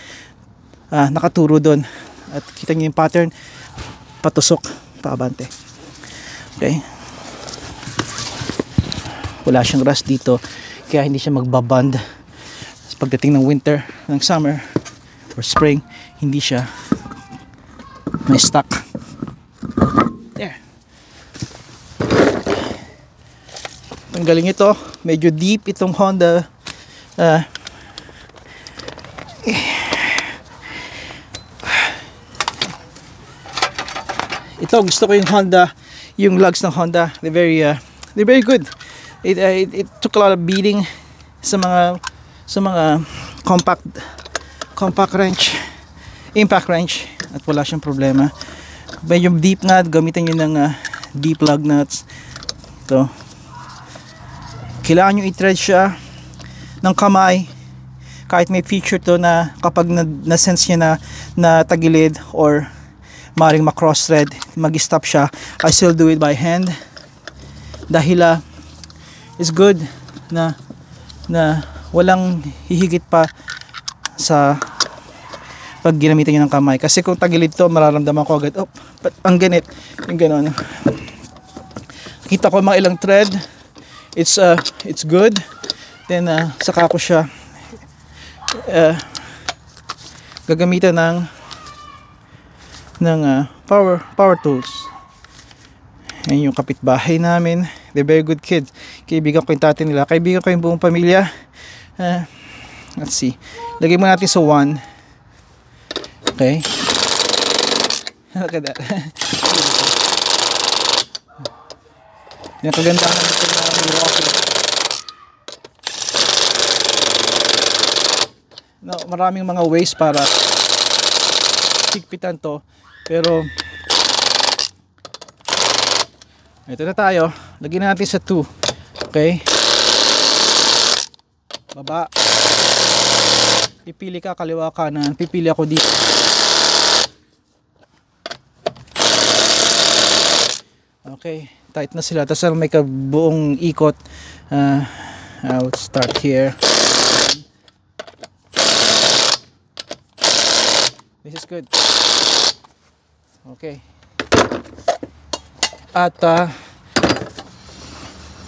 Nakaturo doon. At kita nyo yung pattern. Patusok. Paabante. Okay. Wala siyang rust dito. Kaya hindi siya magbaband. Pagdating ng winter, ng summer, or spring, hindi siya may stuck. There. Ang galing ito. Medyo deep itong Honda. Ito gusto ko yung Honda, yung lugs ng Honda. They're very good. It took a lot of beating sa mga compact wrench, impact wrench, at wala siyang problema. Medyo deep nga, gamitin nyo ng deep lug nuts. Ito, kailangan nyo i-thread siya ng kamay. Kahit may feature to na kapag na-sense niya na tagilid or maring ma-cross thread, mag-stop siya, I still do it by hand. Dahil it's good na walang hihigit pa sa pag ginamitan nyo ng kamay. Kasi kung tagilid to, mararamdaman ko agad, oh, ang ganit, yung gano'n. Kita ko mga ilang thread, it's good. Then saka ko siya gagamitan ng power tools. Yan yung kapitbahay namin. They're very good kids. Kaibigan ko yung tatay nila. Kaibigan ko yung buong pamilya. Let's see. Lagay mo natin sa 1. Okay. Look at that. Yan kagandahan nito na Milwaukee. No, maraming mga ways para higpitan to. Pero ito na tayo. Lagyan natin sa 2. Okay. Baba. Pipili ka kaliwa kanan. Pipili ako dito. Okay. Tight na sila. Tapos may kabuong ikot. I'll start here. This is good. Okay. At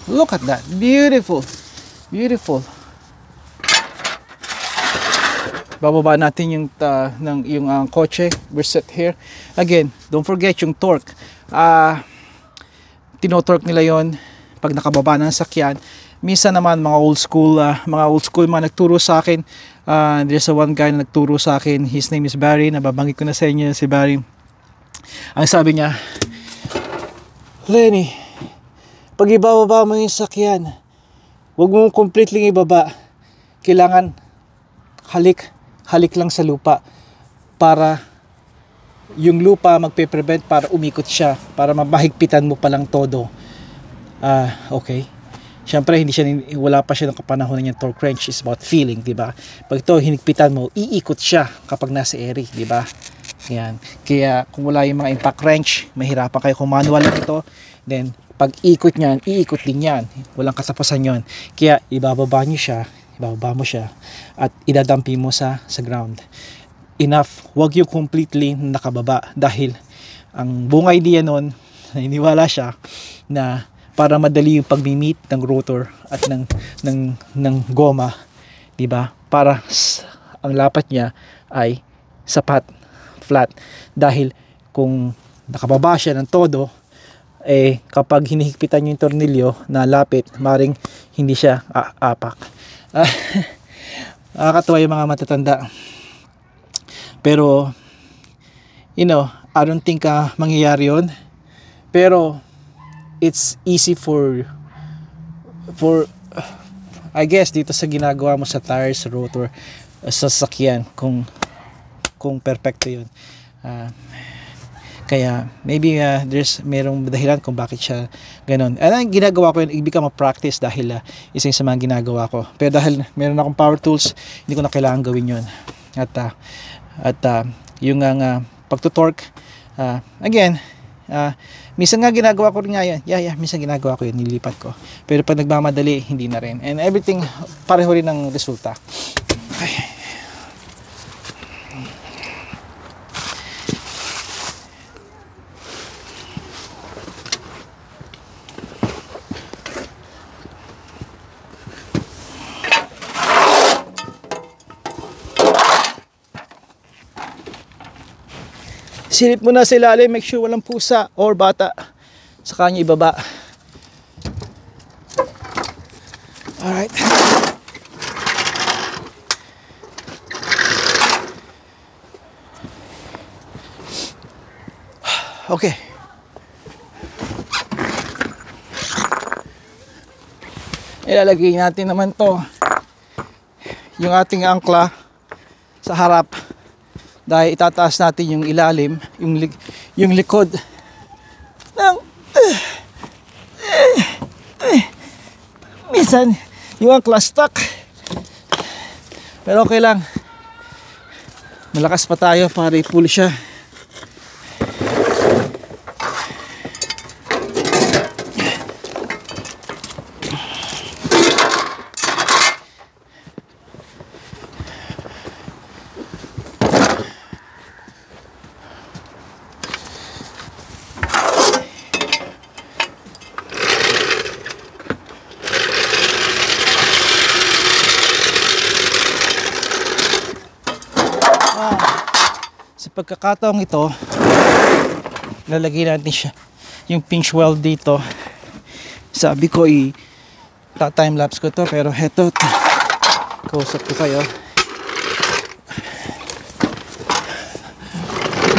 look at that. Beautiful. Beautiful. Bababa natin yung kotse. We're set here. Again, don't forget yung torque. Tinotorque nila yon pag nakababa ng sakyan. Minsan naman mga old school mga nagturo sa akin. There's one guy na nagturo sa akin. His name is Barry. Nababanggit ko na sa inyo si Barry. Ang sabi niya, Lenny, pag ibababa mo yung sakyan, huwag mong completely ibaba. Kailangan halik lang sa lupa para yung lupa magpe-prevent para umikot siya, para mabahigpitan mo palang todo. Okay. Siyempre wala pa siya ng kapanahonan yung torque wrench. Is about feeling, di ba? Pag ito hinigpitan mo, iikot siya kapag nasa area, di ba? Yan. Kaya kung wala yung mga impact wrench, mahirapan kayo kung manual lang ito. Then pag ikot niyan, iikot din yan. Walang katapusan yon. Kaya ibababa mo siya at idadampi mo sa ground. Enough, wag yung completely nakababa dahil ang buong idea nun, iniwala siya na para madali yung pagmi-meet ng rotor at ng goma, di ba? Para ang lapat niya ay sapat, flat. Dahil kung nakababa siya ng todo, kapag hinihigpitan yung tornilyo na lapit, maring hindi siya apak. Nakakatuwa yung mga matatanda. Pero I don't think mangyayari yun. Pero it's easy for I guess dito sa ginagawa mo sa tires, sa rotor, sa sasakyan, kung perfecto yun. Kaya maybe merong dahilan kung bakit siya ganun. Ang ginagawa ko yun, i-become a practice dahil isa sa mga ginagawa ko. Pero dahil meron akong power tools, hindi ko na kailangan gawin yun. At yung pagtutorque, again, minsan nga ginagawa ko rin nga yan. Minsan ginagawa ko yun, nilipat ko. Pero pag nagmamadali, hindi na rin. And everything, pareho rin ang resulta. Ay. Silip mo na sa ilalim, make sure walang pusa or bata sa kanya ibaba. Alright. Okay. Ilalagay natin naman to yung ating angkla sa harap. Dahil itataas natin yung ilalim, yung likod ng minsan yung angkla stuck. Pero okay lang. Malakas pa tayo para i-pull siya. Sa pagkakataong ito, lalagay natin siya yung pinch weld dito. Sabi ko time lapse ko to, pero heto, kausap ko kayo.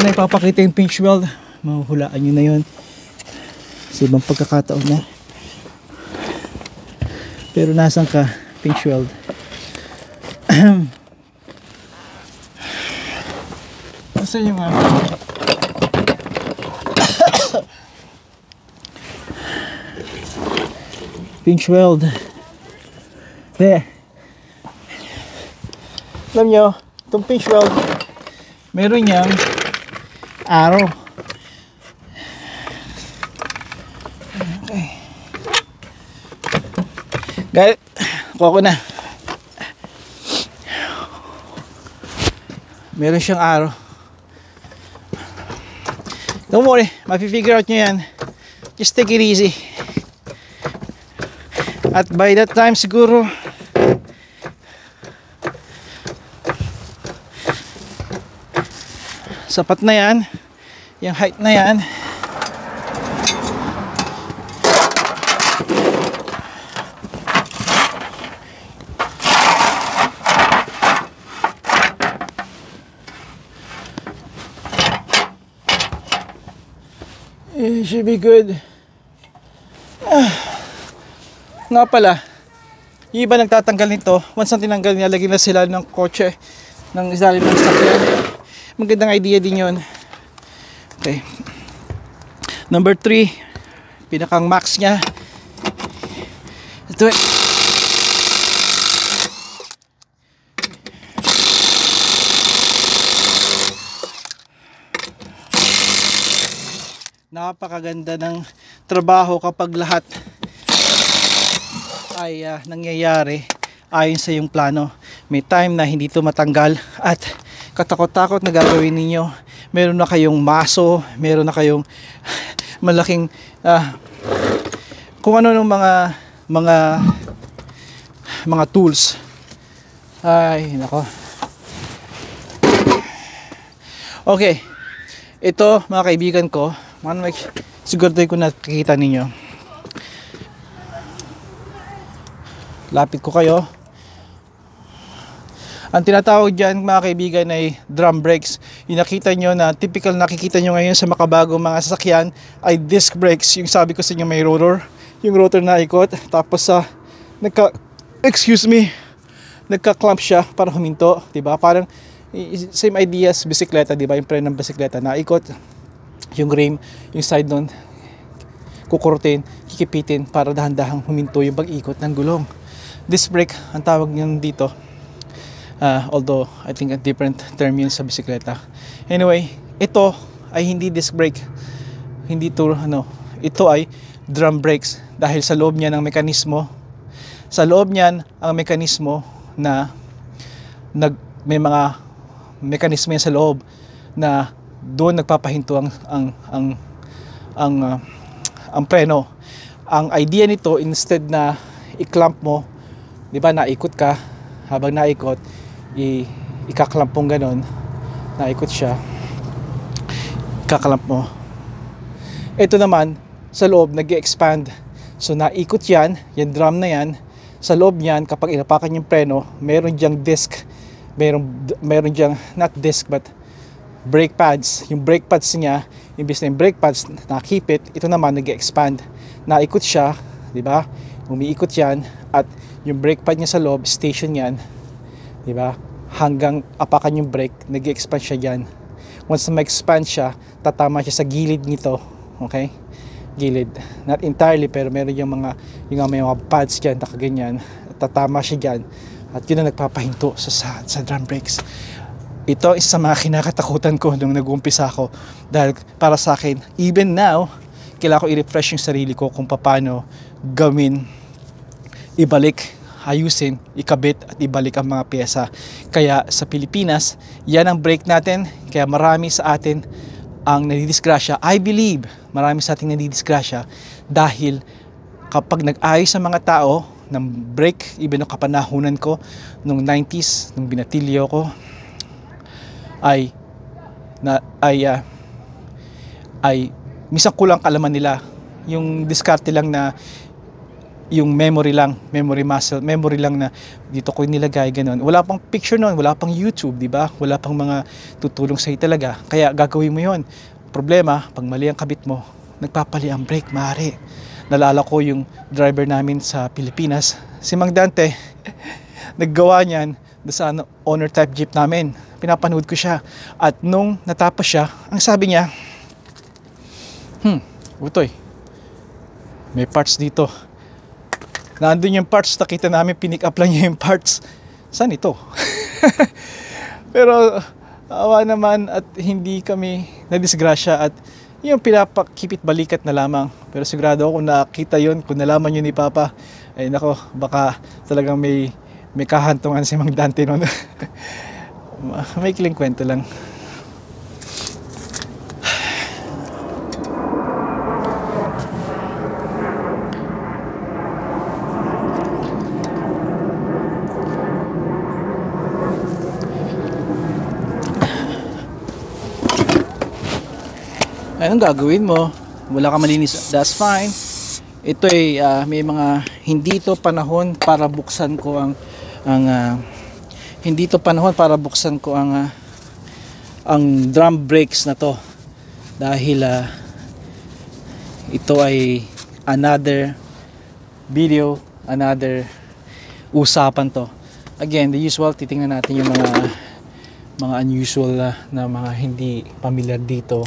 Na ipapakita yung pinch weld, mahuhulaan nyo na yun sa ibang pagkakataon na. Pero nasan ka, pinch weld? Saan yung pinch weld? There. Alam nyo, itong pinch weld, meron niyang arrow. Okay. Guys, kuha ko na. Meron siyang arrow. Don't worry, mapi-figure out nyo yan. Just take it easy. At by that time siguro sapat na yan. Yung height na yan. It should be good. Nga pala, yung iba nagtatanggal nito, once na tinanggal niya, lagyan na sila ng kotse, ng isalim ng sakyan. Magandang idea din yun. Okay. Number 3, pinakang max niya. Ito napakaganda ng trabaho kapag lahat ay nangyayari ayon sa iyong plano. May time na hindi ito matanggal at katakot-takot na gagawin ninyo. Meron na kayong maso, meron na kayong malaking kung ano ng mga tools. Ay, nako. Okay. Ito, mga kaibigan ko, siguro ko nakikita ninyo. Lapit ko kayo. Ang tinatawag dyan mga kaibigan ay drum brakes. Yung nakita nyo na typical nakikita nyo ngayon sa makabagong mga sasakyan ay disc brakes. Yung sabi ko sa inyo may rotor, yung rotor na ikot, tapos nagka-clamp siya para huminto, diba? Parang same idea sa bisikleta, diba? Yung preno ng bisikleta na ikot, yung rim, yung side nun kukurutin, kikipitin para dahan-dahang huminto yung pag-ikot ng gulong. Disc brake ang tawag niyan dito. Although I think a different term yun sa bisikleta. Anyway, ito ay hindi disc brake. Hindi to ito ay drum brakes dahil sa loob niya ng mekanismo. Sa loob niyan ang mekanismo na may mga mekanismo yan sa loob na doon nagpapahinto ang preno. Ang idea nito, instead na i-clamp mo, di ba, naikot ka, habang naikot, ika-clamp mong ganon, naikot siya, ika-clamp mo. Ito naman, sa loob, nag-expand. So, naikot yan, yung drum na yan, sa loob niyan, kapag inapakan yung preno, meron diyang disc, meron diyang, not disc, but brake pads. Yung brake pads niya, imbis na yung brake pads nakipit, ito naman nag-expand. Naikot siya, di ba? Umiikot yan, at yung brake pad niya sa loob, station yan, di ba? Hanggang apakan yung brake, nag-expand siya dyan. Once na ma-expand siya, tatama siya sa gilid nito, okay? Gilid. Not entirely, pero meron yung may mga pads dyan, nakaganyan. Tatama siya dyan, at yun ang nagpapahinto sa drum brakes. Ito isa sa mga kinakatakutan ko nung nag-uumpisa ako, dahil para sa akin, even now, kailangan ko i-refresh yung sarili ko kung paano gawin, ibalik, ayusin, ikabit at ibalik ang mga pyesa. Kaya sa Pilipinas, yan ang brake natin, kaya marami sa atin ang nadidisgrasya. I believe marami sa ating nadidisgrasya dahil kapag nag-ayos sa mga tao ng brake, even nung kapanahunan ko nung 90s, nung binatilyo ko, ay minsan kulang kalaman nila, yung diskarte lang na yung memory muscle, memory lang na dito ko nilagay, ganun. Wala pang picture noon, wala pang YouTube, di ba? Wala pang mga tutulong sa'yo talaga. Kaya gagawin mo yon. Problema, pag mali ang kabit mo, nagpapali ang brake, maaari. Nalala ko yung driver namin sa Pilipinas, si Mang Dante, naggawa niyan sa owner type jeep namin. Pinapanood ko siya. At nung natapos siya, ang sabi niya, Utoy, may parts dito. Nandun yung parts, nakita namin, pinick up lang niya yung parts. Saan ito? Pero awa naman at hindi kami nadisgrasya at yung pinapakipit balikat na lamang. Pero sigurado ako kung nakita yun, kung nalaman yun ni Papa, ay nako, baka talagang may kahantungan si Mang Dante noon. May kiling kwento lang. Anong gagawin mo? Wala ka malinis, that's fine. Ito ay may mga hindi to panahon para buksan ko ang drum brakes na to, dahil ito ay another video, another usapan to. Again, the usual, titingnan natin yung mga unusual na mga hindi familiar dito.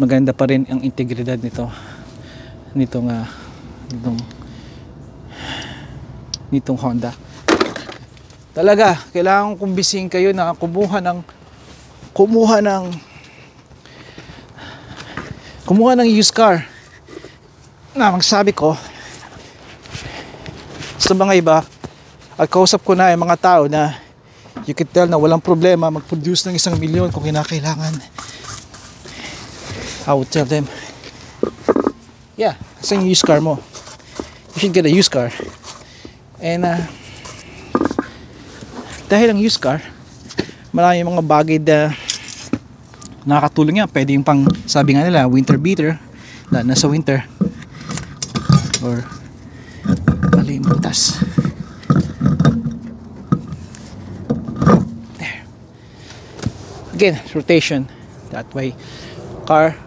Maganda pa rin ang integridad nitong Honda. Talaga, kailangan kumbising kayo na kumuha ng used car. Na magsabi ko sa mga iba, at kausap ko na yung mga tao na you can tell na walang problema mag-produce ng 1 milyon kung kinakailangan. I would tell them, yeah, kasi yung used car mo, you should get a used car. And dahil ang used car, marami mga bagay na nakakatulong yan. Pwede yung pang, sabi nga nila, winter beater, nasa winter, or mali yung butas. Again, rotation. That way. Car,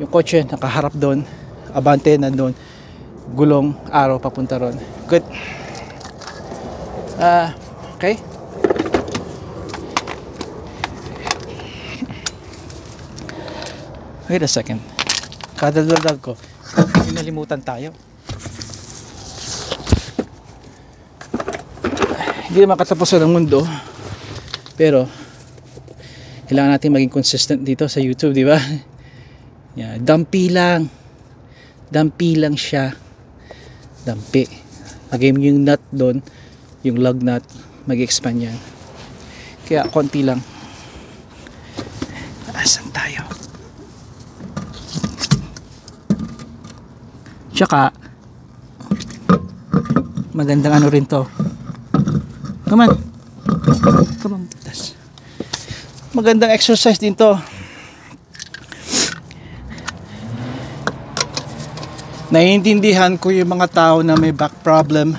yung kotse nakaharap doon, abante nandun, gulong, araw papunta ron. Good. Okay. Wait a second. Kadaldal ko. Nalimutan tayo. Hindi naman katapusan ng mundo. Pero kailangan natin maging consistent dito sa YouTube, di ba? Yeah, dampi lang siya. Dampi. Lagay mo yung nut doon, yung lug nut, mag-expand yan. Kaya konti lang. Asan tayo? Tsaka magandang ano rin to. Come on. Magandang exercise din to. Naiintindihan ko yung mga tao na may back problem.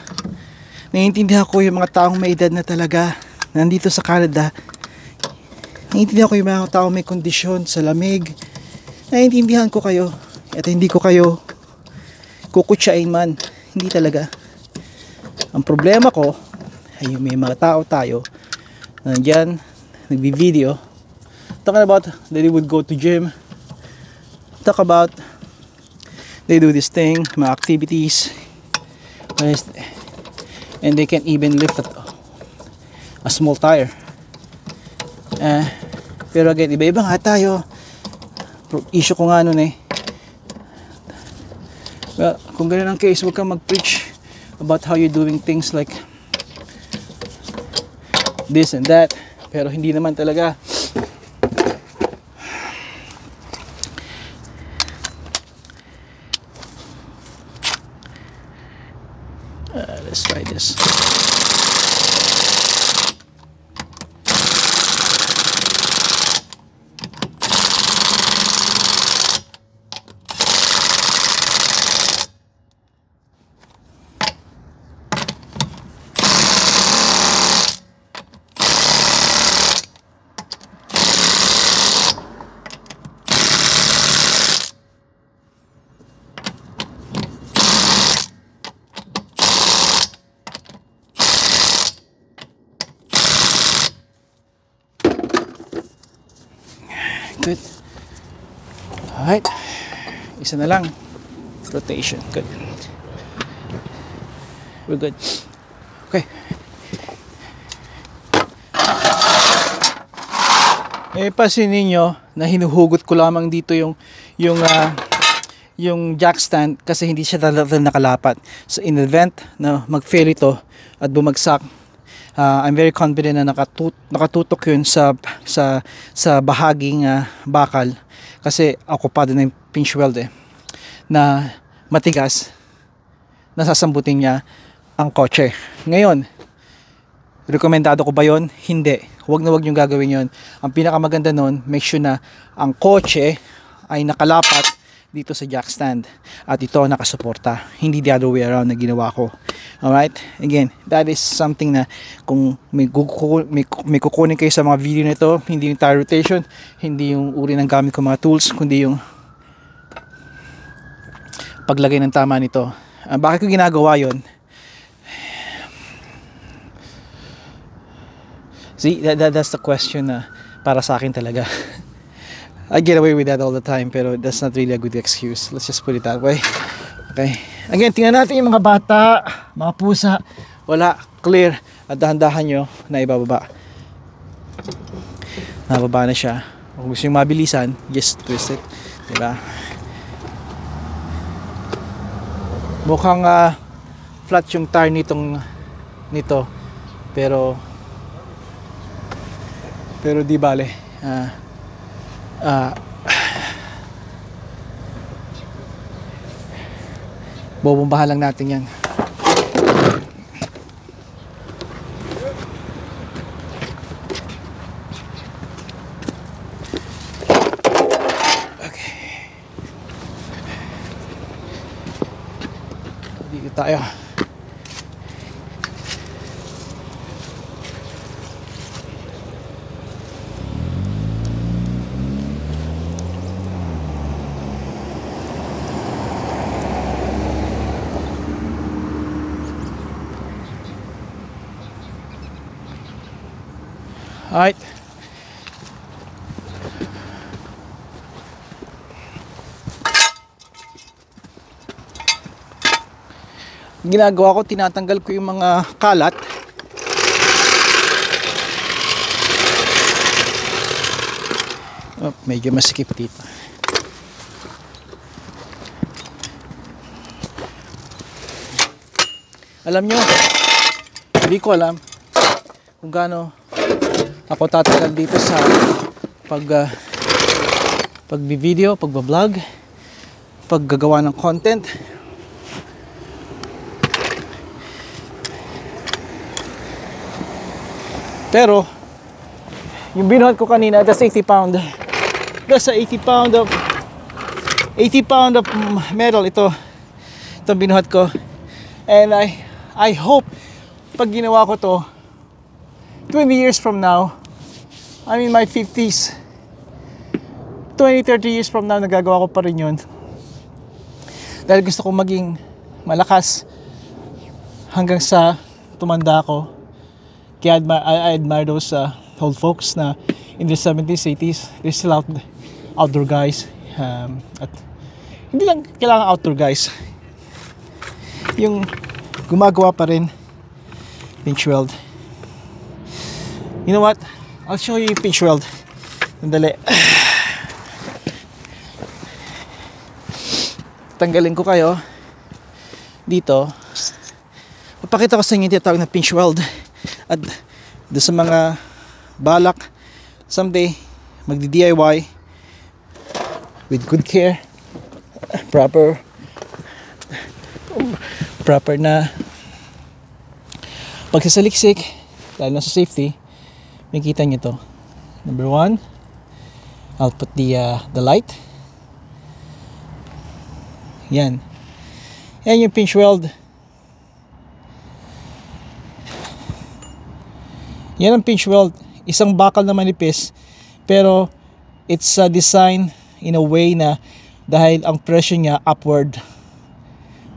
Naiintindihan ko yung mga taong may edad na talaga nandito sa Canada. Naiintindihan ko yung mga taong may kondisyon sa lamig. Naiintindihan ko kayo. At hindi ko kayo kukutsain man. Hindi talaga. Ang problema ko ay yung may mga tao tayo nandyan, nagbi-video, talking about that they would go to gym, talk about they do this thing, mga activities, and they can even lift a small tire. Pero again, iba-iba nga tayo. Issue ko nga nun well, kung ganun ang case, huwag kang mag-preach about how you're doing things like this and that, pero hindi naman talaga. Let's try this. Good. Alright. Isa na lang. Rotation. Good. We're good. Okay. Pasin ninyo na hinuhugot ko lamang dito yung jack stand kasi hindi siya talaga nakalapat. So in the event na mag-fail ito at bumagsak, I'm very confident na nakatutok yun sa bahaging bakal kasi okupado na yung pinch weld na matigas, nasasambutin niya ang kotse. Ngayon, rekomendado ko ba yun? Hindi. Huwag niyong gagawin yun. Ang pinakamaganda nun, make sure na ang kotse ay nakalapat dito sa jack stand at ito nakasuporta, hindi the other way around na ginawa ko. Alright, again, that is something na kung may kukunin kayo sa mga video na ito, hindi yung tire rotation, hindi yung uri ng gamit ko mga tools, kundi yung paglagay ng tama nito. Bakit ko ginagawa yon? See, that's the question na para sa akin talaga. I get away with that all the time, pero that's not really a good excuse. Let's just put it that way. Okay. Again, tingnan natin yung mga bata, mga pusa. Wala, clear. At dahan-dahan nyo na ibababa. Nababa na siya. Kung gusto yung mabilisan, just twist it. Diba? Mukhang flat yung tire nito. Pero di bale. Bobombahan lang natin yan. Okay. Dito tayo. Alright. Ginagawa ko, tinatanggal ko yung mga kalat. Oh, medyo masikip dito. Alam nyo, hindi ko alam kung gaano ako tatagal dito sa pag-video, pag-vlog, paggagawa ng content. Pero yung binuhat ko kanina, that's 80 pound. That's a 80 pound of metal. Ito binuhat ko. And I hope pag ginawa ko to 20 years from now, I'm in my 50s, 20-30 years from now, nagagawa ko pa rin yun. Dahil gusto ko maging malakas hanggang sa tumanda ako. Kaya I admire those old folks na in the 70s, 80s, they're still outdoor guys. At hindi lang kailangan outdoor guys, yung gumagawa pa rin pinch weld. You know what? I'll show you yung pinch weld. Sandali. Tanggalin ko kayo dito. Papakita ko sa inyo yung tinatawag na pinch weld. At doon sa mga balak someday magdi-DIY with good care, proper na pagsasaliksik, lalo na sa safety. Makikita nyo to. Number 1, I'll put the light. Yan yung pinch weld. Yan ang pinch weld. Isang bakal na manipis, pero it's designed in a way na dahil ang pressure niya upward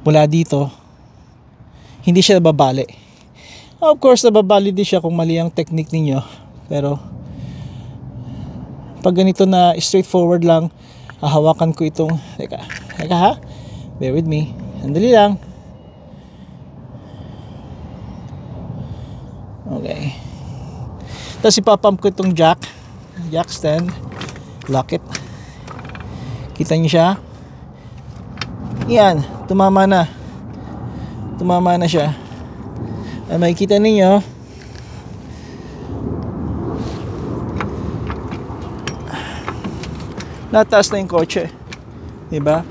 mula dito, hindi siya nababali. Of course, nababali din siya kung mali ang technique ninyo. Pero pag ganito na straightforward lang, hahawakan ko itong teka ha, bear with me, sandali lang. Okay, tapos ipapump ko itong jack stand, lock it. Kita niyo siya? Yan, tumama na siya. Ay, makikita ninyo, nataas na yung kotse, diba?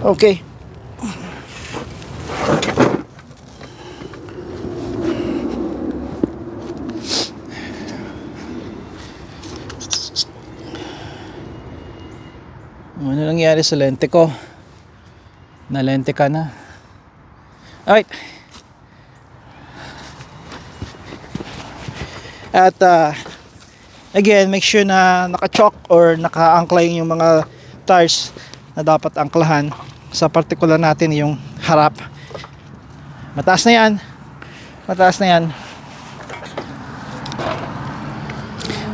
Okay, ano nangyari sa lente ko? Nalente ka na. Alright. At again, make sure na naka-chock or naka-angkla yung mga tires na dapat angklahan. Sa particular natin yung harap. Mataas na yan.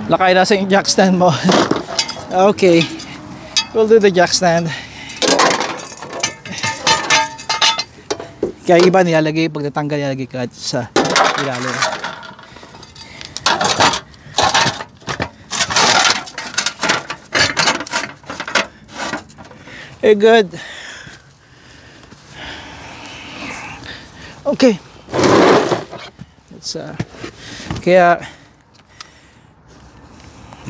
Lakay na sa yung jack stand mo. Okay, we'll do the jack stand. Kaya iba nilalagay, pag natanggal nilalagay ka sa ilalim. Good. Okay. Let's kaya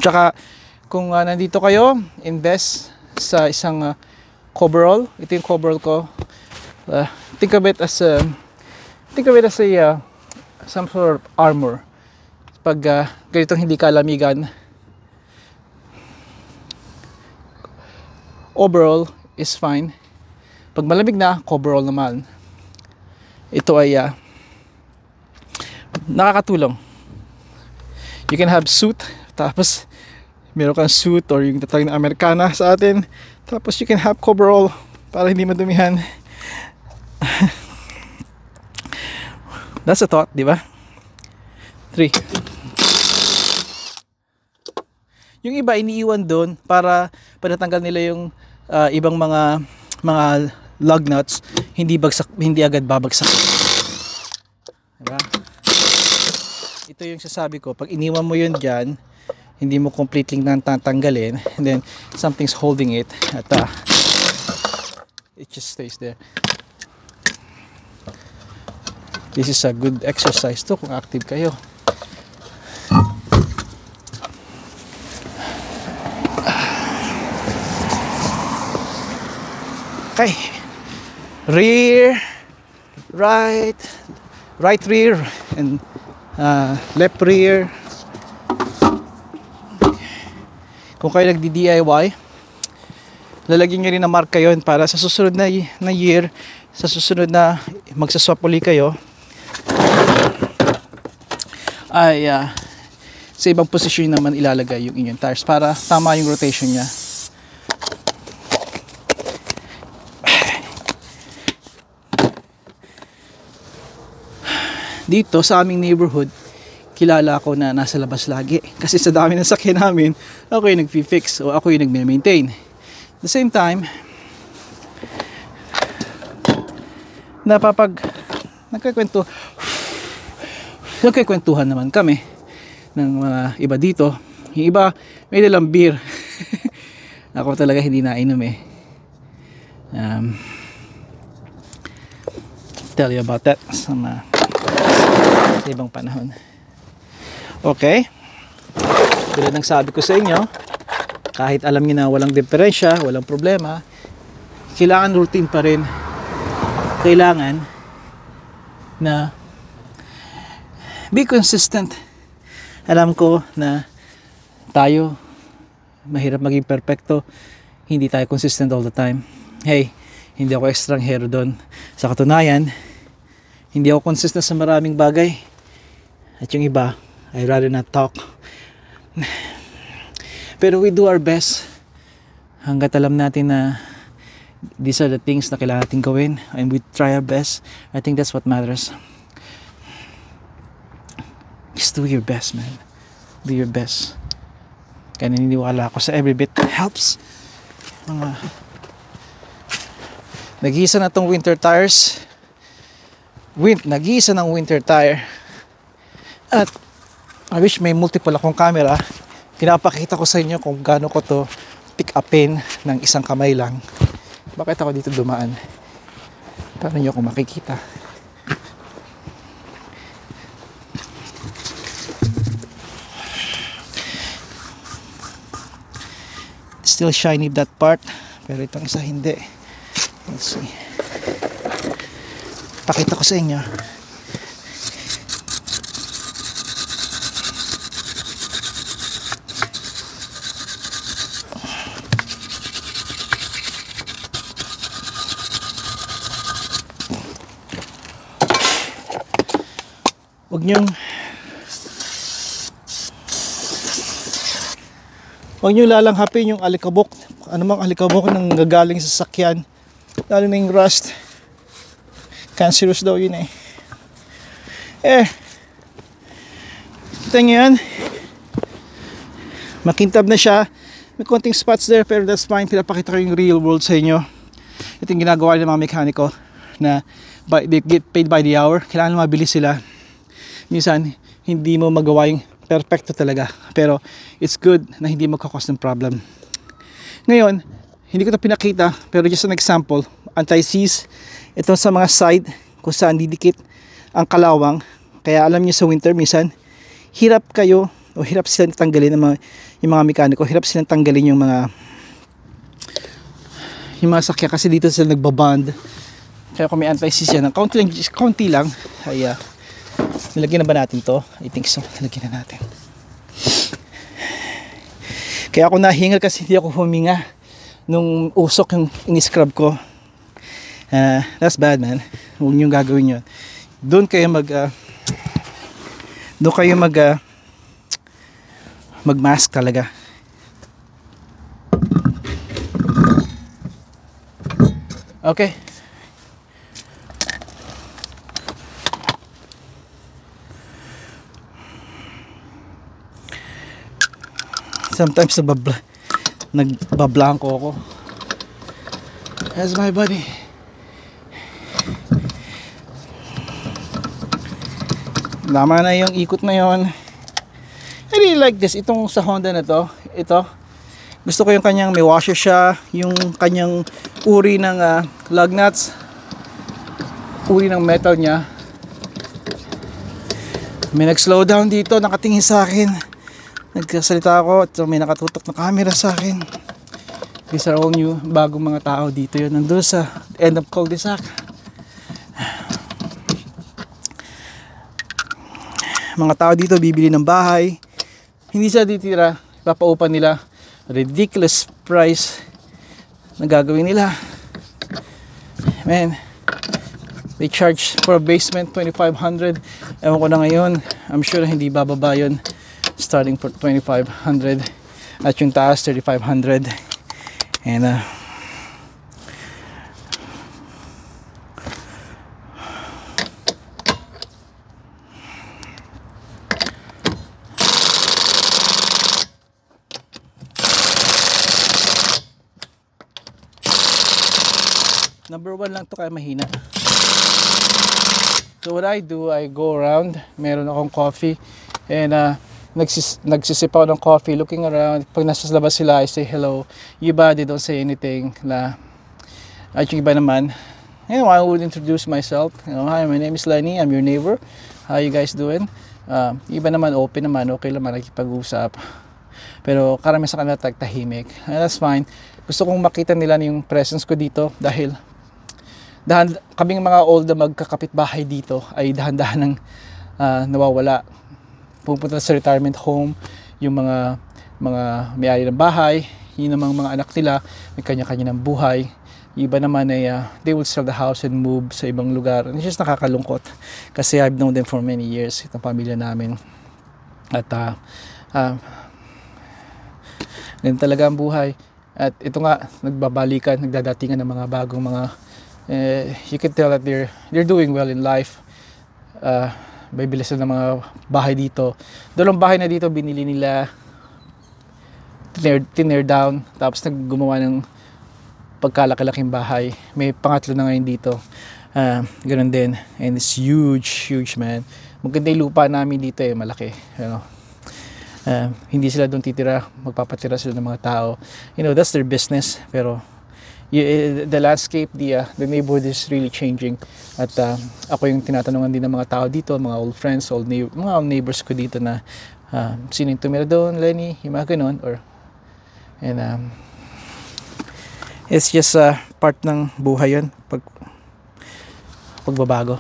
tsaka kung nandito kayo, invest sa isang coverall. Ito yung coverall ko. Think of it as a some sort of armor. Pag ganitong hindi kalamigan, overall is fine. Pag malamig na, coverall naman. Ito ay nakakatulong. You can have suit, tapos meron kang suit or yung tatawag na Americana sa atin, tapos you can have coverall para hindi madumihan. That's a thought, di ba? 3. Yung iba iniiwan doon para natanggal nila yung ibang mga lug nuts, hindi agad babagsak. Diba? Ito yung sasabi ko, pag iniwan mo yun dyan, hindi mo completely tatanggalin, and then something's holding it at it just stays there. This is a good exercise to kung active kayo. Okay, rear, right rear, and left rear. Kung kayo nagdi-DIY, lalagyan nyo rin na marka yun para sa susunod na year, sa susunod na magsaswap uli kayo, ay sa ibang posisyon naman ilalagay yung inyong tires para tama yung rotation nya. Dito sa aming neighborhood, kilala ako na nasa labas lagi. Kasi sa dami ng sakyan namin, ako yung nag-fix o ako yung nagme-maintain. At the same time, nagkikwentuhan naman kami ng mga iba dito. Yung iba, may dalang beer. Ako talaga hindi nainom eh. Tell you about that sa ibang panahon. Okay, tulad ng sabi ko sa inyo, kahit alam niyo na walang diferensya, walang problema, kailangan routine pa rin. Kailangan na be consistent. Alam ko na tayo mahirap maging perfecto, hindi tayo consistent all the time. Hey, hindi ako estranghero doon. Sa katunayan, hindi ako consistent sa maraming bagay. At yung iba, I'd rather not talk. Pero we do our best hanggat alam natin na these are the things na kailangan natin gawin, and we try our best. I think that's what matters. Just do your best, man. Do your best. Kaya naniniwala ako sa every bit helps. Nag-iisa na tong winter tires. Nag-iisa ng winter tire. At I wish may multiple akong camera. Pinapakita ko sa inyo kung gaano ko to pick upin ng isang kamay lang. Bakit ako dito dumaan? Paano nyo ako makikita? Still shiny that part, pero itong isa hindi. Let's see. Pakita ko sa inyo. Huwag nyo lalanghapin yung alikabok, anumang alikabok nang gagaling sa sakyan, lalo na yung rust. Cancerous daw yun eh. Kita nyo yan, makintab na siya, may konting spots there, pero that's fine. Pinapakita ko yung real world sa inyo. Ito yung ginagawa ng mga mekaniko na they get paid by the hour. Kailangan mabilis sila. Minsan hindi mo magawa yung perfecto talaga, pero it's good na hindi magkakos ng problem. Ngayon, hindi ko ito pinakita, pero just an example, anti-seize, ito sa mga side kung saan didikit ang kalawang. Kaya alam niyo sa winter, minsan hirap kayo o hirap silang tanggalin yung mga mekaniko, hirap silang tanggalin yung mga sakya kasi dito sila nagbaband. Kaya kung may anti-seize yan, kaunti lang ay nilagyan na ba natin to? I think so. Nilagyan na natin. Kaya ako nahingal kasi hindi ako huminga nung usok yung in-scrub ko. That's bad, man. Huwag niyong gagawin yun. Doon kayo mag-mask talaga. Okay. Sometimes nagbablanko ako. That's my buddy. Tama na yung ikot na yon. I really like this. Itong sa Honda na to, ito. Gusto ko yung kanyang may washer siya, yung kanyang uri ng lug nuts, uri ng metal niya. May nag-slow down dito, nakatingin sa akin. Nagkasalita ako at may nakatutok na camera sa akin. These are all new, bagong mga tao dito yun. Nandun sa end of cul-de-sac. Mga tao dito bibili ng bahay. Hindi sila ditira, papaupan nila. Ridiculous price na gagawin nila. Man, they charge for a basement 2,500. Ewan ko na ngayon, I'm sure hindi bababa yun. Starting for 2,500 at yung taas 3,500. And number 1 lang to kaya mahina. So what I do, I go around, meron akong coffee and nagsisip ako ng coffee, looking around. Pag nasa labas sila, I say hello. Yung iba, they don't say anything. At yung iba naman, you know, I would introduce myself. You know, hi, my name is Lenny, I'm your neighbor. How you guys doing? Iba naman, open naman, okay naman, nakikipag-usap. Pero karamihan sa kanila tahimik. And that's fine. Gusto kong makita nila yung presence ko dito dahil kaming mga old na magkakapitbahay dito ay dahan-dahan ng nawawala. Pupunta sa retirement home, yung mga may-ari ng bahay, yun namang mga anak nila, may kanya-kanya ng buhay. Yung iba naman ay they will sell the house and move sa ibang lugar. It's just nakakalungkot kasi I've known them for many years, itong pamilya namin. At ganun talaga ang buhay. At ito nga, nagbabalikan, nagdadatingan ng mga bagong you can tell that they're doing well in life. Bibilis na ng mga bahay dito. Dalawang bahay na dito binili nila, tinare down, tapos naggumawa ng pagkalaki-laking bahay. May pangatlo na ngayon dito. Ganun din. And it's huge man. Maganda yung lupa namin dito malaki. You know? Hindi sila doon titira, magpapatira sila ng mga tao. You know, that's their business. Pero the landscape, the neighborhood is really changing. At ako yung tinatanungan din ng mga tao dito, mga old friends, mga old neighbors ko dito na sino yung tumira doon, Lenny, yung mga ganun. And it's just part ng buhay yun, pagbabago.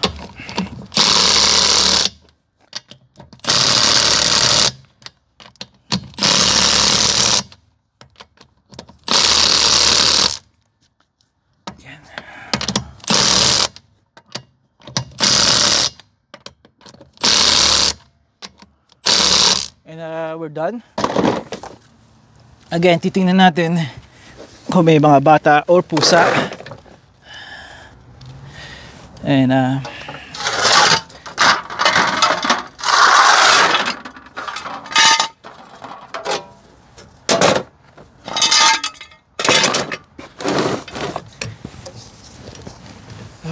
And we're done. Again, titingnan natin kung may mga bata or pusa. And I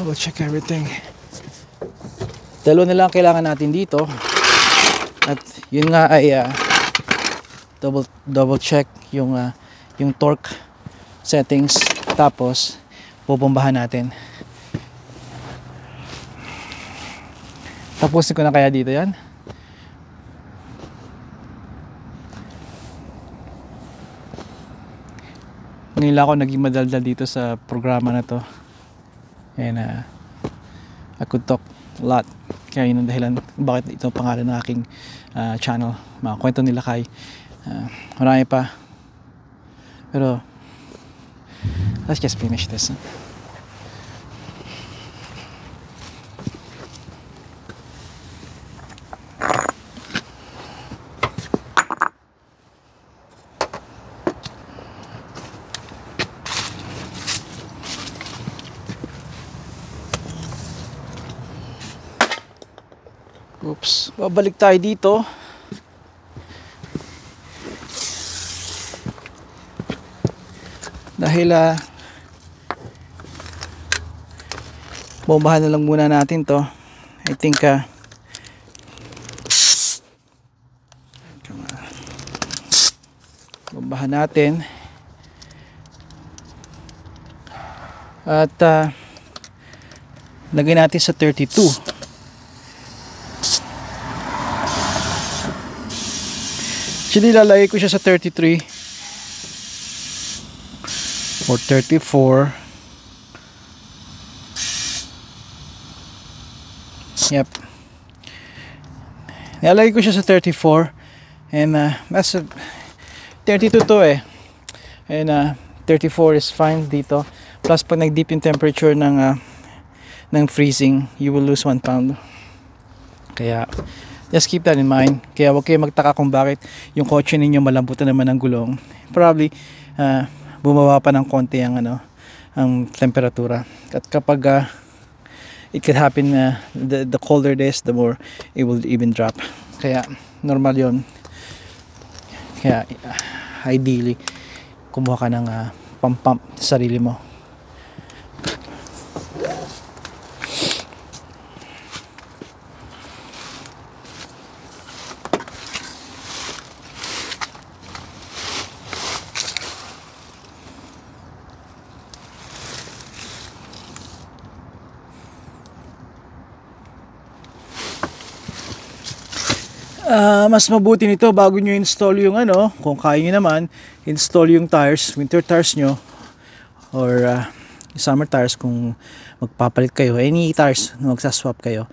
will check everything. Dalawa na lang kailangan natin dito. At yun nga ay double check yung torque settings, tapos bubombahan natin. Tapusin ko na kaya dito yan. Ngayon lang ako naging madaldal dito sa programa na to. And I could talk a lot. Kaya yun ang dahilan bakit ito ang pangalan ng aking channel. Mga kwento nila kay marami pa. Pero let's just finish this. Oops, babalik tayo dito. dahil bombahan na lang muna natin to. I think bombahan natin at lagay natin sa 32. Actually lalagay ko siya sa 33 or 34. Yep, nilalagay ko siya sa 34 and that's 32 to and 34 is fine dito. Plus pag nag-dip yung temperature ng freezing, you will lose 1 pound. Kaya just keep that in mind. Kaya wag kayo magtaka kung bakit yung kotse ninyo malambot na naman ang gulong. Probably bumaba pa ng konti ang ang temperatura. At kapag it could happen, the colder it is, the more it will even drop. Kaya normal yon. Kaya ideally kumuha ka ng pump sa sarili mo. Mas mabuti nito bago nyo install yung kung kaya nyo naman, install yung tires, winter tires nyo or summer tires kung magpapalit kayo, any tires na magsaswap kayo.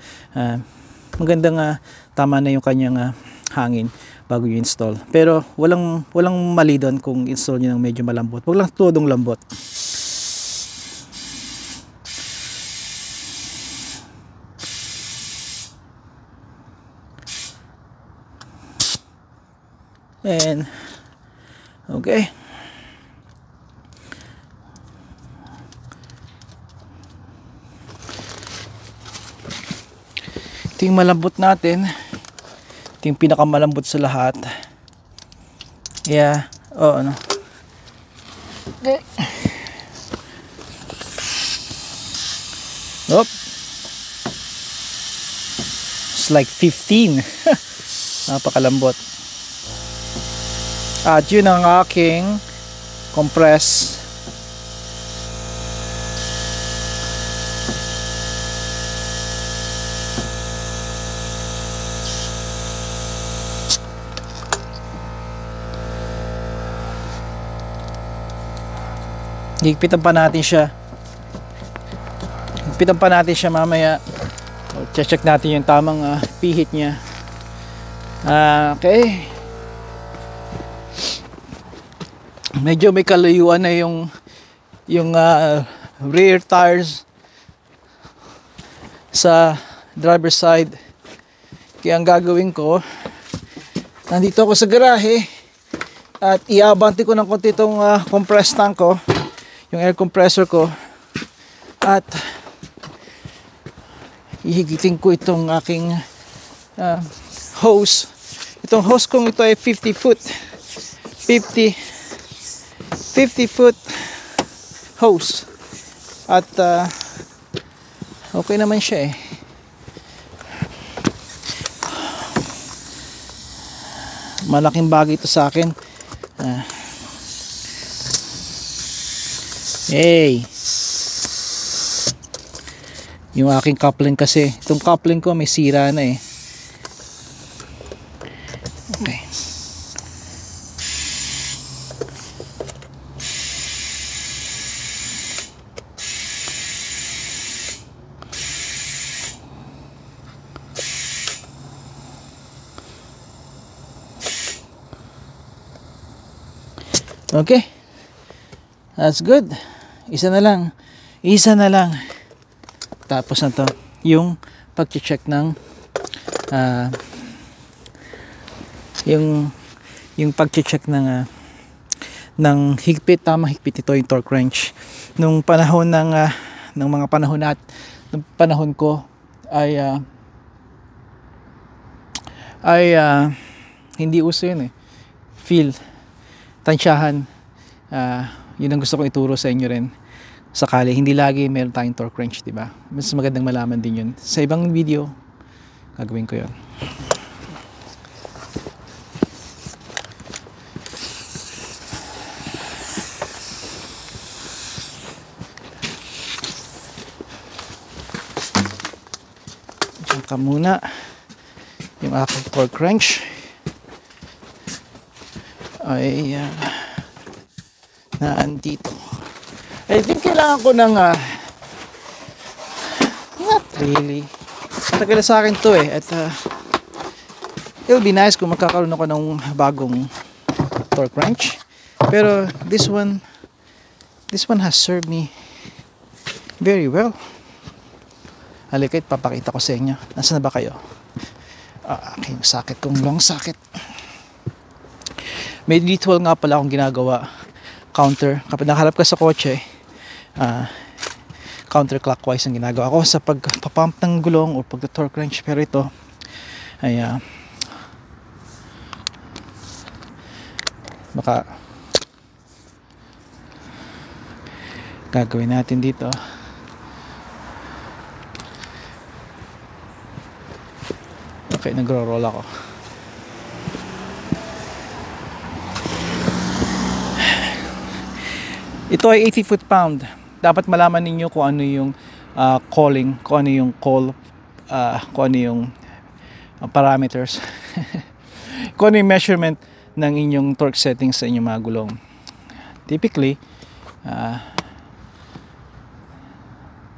Magandang tama na yung kanyang hangin bago nyo install. Pero walang mali doon kung install nyo ng medyo malambot. Wag lang todong lambot. And okay, ito yung malambot natin, ito yung pinakamalambot sa lahat. Yeah, okay. Oh, it's like 15. Napakalambot. At yun ang aking compress. Higpitan pa natin siya. Higpitan pa natin siya mamaya. Check natin yung tamang pihit niya. Okay. Medyo may kalayuan na yung rear tires sa driver's side. Kaya ang gagawin ko, nandito ako sa garahe at iaabante ko ng konti itong compressed tank ko, yung air compressor ko, at ihigitin ko itong aking hose. Itong hose kong ito ay 50 foot hose at okay naman siya malaking bagay ito sa akin. Yung aking coupling kasi, itong coupling ko may sira na okay. Okay, that's good. Isa na lang tapos na to yung pag-check ng yung pag-check ng higpit. Tama higpit ito yung torque wrench. Nung panahon ng mga panahon ko ay hindi uso yun feel tansyahan, Yun ang gusto kong ituro sa inyo rin. Sakali, hindi lagi meron tayong torque wrench, di ba? Mas magandang malaman din yun. Sa ibang video, gagawin ko yun. Diyan ka muna yung aking torque wrench ay naandito. I think kailangan ko ng not really, tagal na sa akin to eh, at it'll be nice kung magkakaroon ako ng bagong torque wrench, pero this one has served me very well. Halika, papakita ko sa inyo. Nasaan na ba kayo? Okay, sakit kong long socket. May ritual nga pala akong ginagawa, counter. Kapag nakaharap ka sa kotse, counterclockwise ang ginagawa ko sa pagpapump ng gulong o pagta-torque wrench. Pero ito ay baka gagawin natin dito. Okay, nagro-roll ako. Ito ay 80 foot-pound. Dapat malaman ninyo kung ano yung calling, kung ano yung call, kung ano yung parameters, kung ano yung measurement ng inyong torque settings sa inyong mga gulong. Typically,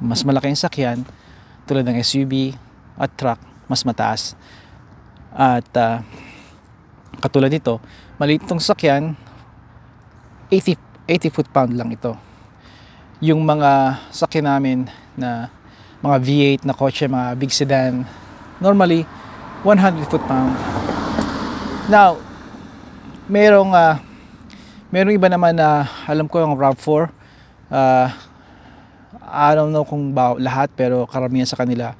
mas malaki yung sakyan, tulad ng SUV at truck, mas mataas. At katulad nito, maliit itong sakyan, 80 foot-pound lang ito. Yung mga sakyan namin na mga V8 na kotse, mga big sedan, normally 100 foot-pound. Now, merong iba naman na alam ko yung RAV4, I don't know kung lahat, pero karamihan sa kanila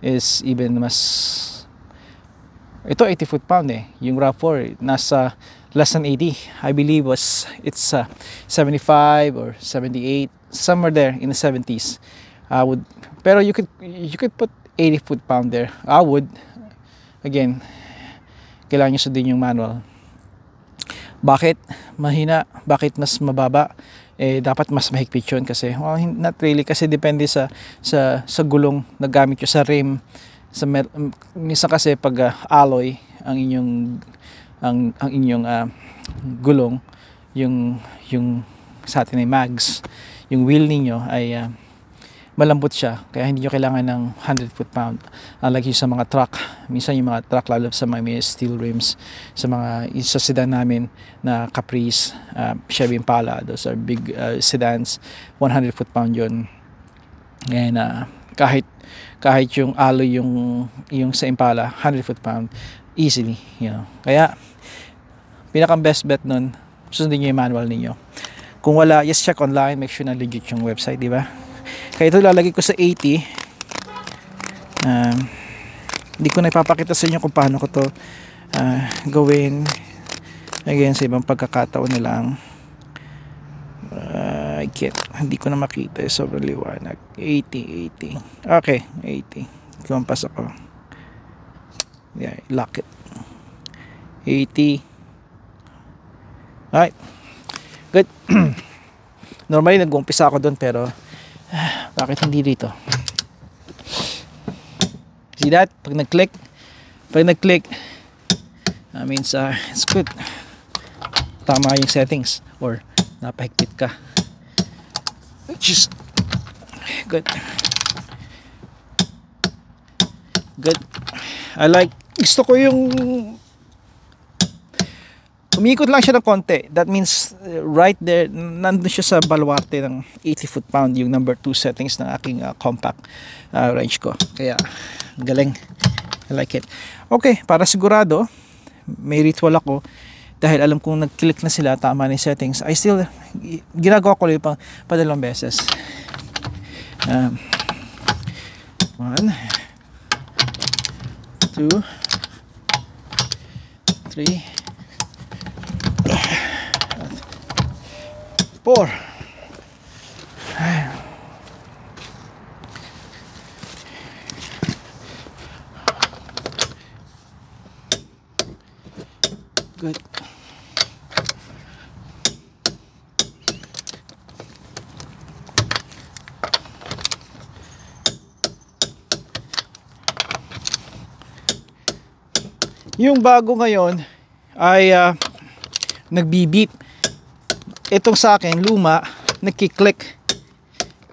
is even mas, ito 80 foot-pound eh. Yung RAV4 nasa less than 80. I believe it's 75 or 78, somewhere there in the 70s. Pero you could put 80 foot-pound there. I would. Again, kailangan nyo sundin yung manual. Bakit mahina? Bakit mas mababa? Dapat mas mahigpit yun kasi, well, not really, kasi depende sa gulong na gamit nyo, sa rim, minsan kasi pag alloy ang inyong gulong, yung sa atin ay mags, yung wheel ninyo ay malambot siya, kaya hindi nyo kailangan ng 100 foot-pound. Unlike yung sa mga truck, minsan yung mga truck, lalo sa mga may steel rims, sa sedan namin na Caprice, Chevy Impala, those are big sedans, 100 foot-pound yun. And kahit yung alloy yung sa Impala, 100 foot-pound easily, you know. Kaya pinakang best bet nun, sundin nyo yung manual ninyo. Kung wala, just check online, make sure na legit yung website, di ba? Kaya ito lalagay ko sa 80. Hindi ko na ipapakita sa inyo kung paano ko to gawin. Again, sa ibang pagkakataon na lang. Hindi ko na makita, sobrang liwanag. 80. Okay, 80. Kumpas ako. Yeah, lock it. 80. Alright. Good. Normally nag-umpisa ako doon, pero bakit hindi dito? See that? Pag nag-click, means it's good. Tama yung settings, or napahigpit ka, which is good. Gusto ko yung umiikot lang siya ng konti. That means right there, nandun siya sa baluarte ng 80 foot-pound, yung number 2 settings ng aking compact wrench ko. Kaya galing, I like it. Okay, para sigurado, may ritual ako, dahil alam kong nag-click na sila, tama na yung settings. Ginagawa ko lang pa dalawang beses. 1, 2, 3, 4. Good. Yung bago ngayon ay nagbibip. Itong sa akin luma, nagki-click.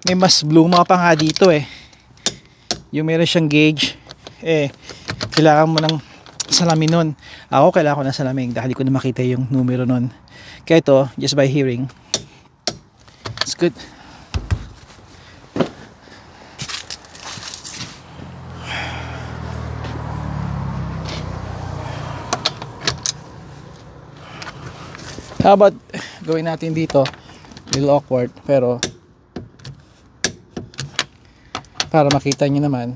May mas luma pa nga dito eh. Yung meron siyang gauge, kailangan mo ng salamin nun. Ako kailangan ko ng salamin dahil ko na makita yung numero nun. Kaya ito, just by hearing, it's good. How about gawin natin dito, a little awkward, pero para makita nyo naman.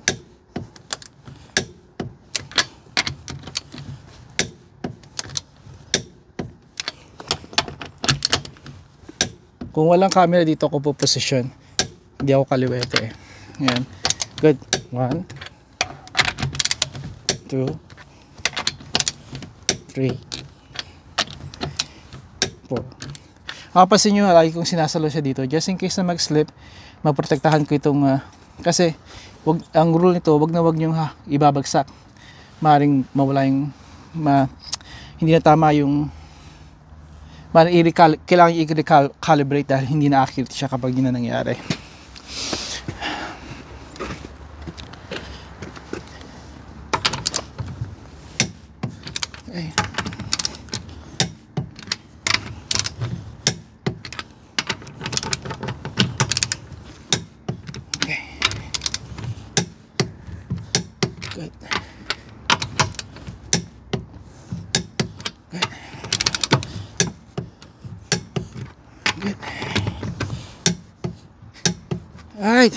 Kung walang camera dito ako po position, hindi ako kaliwete eh. Ayan. Good. 1 2 3 4. Mapapansin nyo, lagi kong sinasalo siya dito just in case na mag-slip, maprotektahan ko itong kasi ang rule nito, wag nyo ibabagsak. Maring mawala yung hindi na tama yung kailangan i-recalibrate dahil hindi na accurate siya kapag yun na nangyari. Okay. Okay. Good. Good. Good. Alright.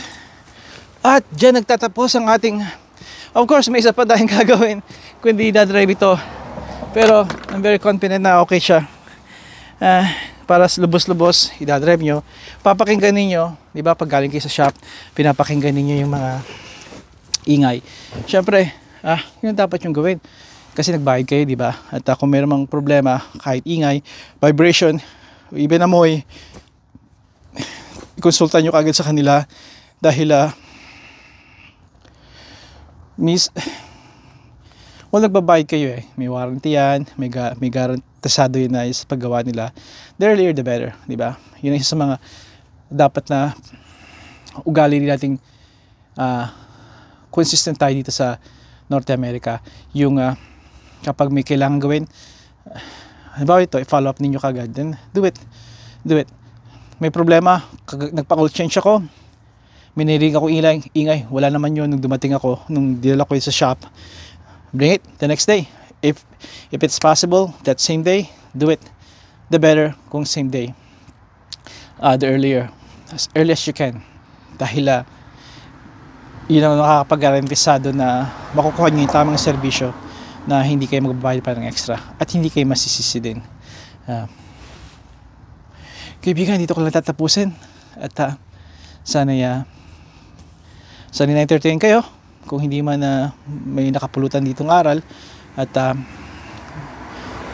At dyan nagtatapos ang ating, of course may isa pa tayong gagawin kundi dadrive ito, pero I'm very confident na okay siya. Para lubos-lubos idadrive nyo, papakinggan ninyo, di ba, pag galing kayo sa shop, pinapakinggan ninyo yung mga ingay. Syempre, yun dapat yung gawin kasi nagbayad kayo, di ba? At kung meron mang problema, kahit ingay, vibration, even amoy, konsulta nyo kagad sa kanila dahil nagbabayad kayo eh. May warranty yan, may garantisado yun na sa paggawa nila. The earlier the better, di ba? Yun ang isa sa mga dapat na ugali nating consistent tayo dito sa North America. Yung kapag may kailangan gawin, halimbawa ito, i-follow up ninyo kagad, then do it. May problema, nagpa-oil change ako, miniring ako ingay, wala naman yun nung dumating ako, nung dinala ko yun sa shop. Bring it the next day. If it's possible, that same day, do it. The better kung same day. The earlier, as early as you can. Dahil yun ang nakakapag-garantisado na makukuha nyo yung tamang serbisyo na hindi kayo magbabayad pa ng extra at hindi kayo masisisi din. Kaibigan, dito ko lang tatapusin at sana na-entertain kayo kung hindi man may nakapulutan ditong aral at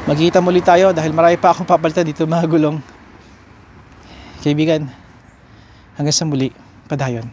magkita muli tayo dahil marami pa akong papalitan dito mga gulong. Kaibigan, hanggang sa muli, padayon.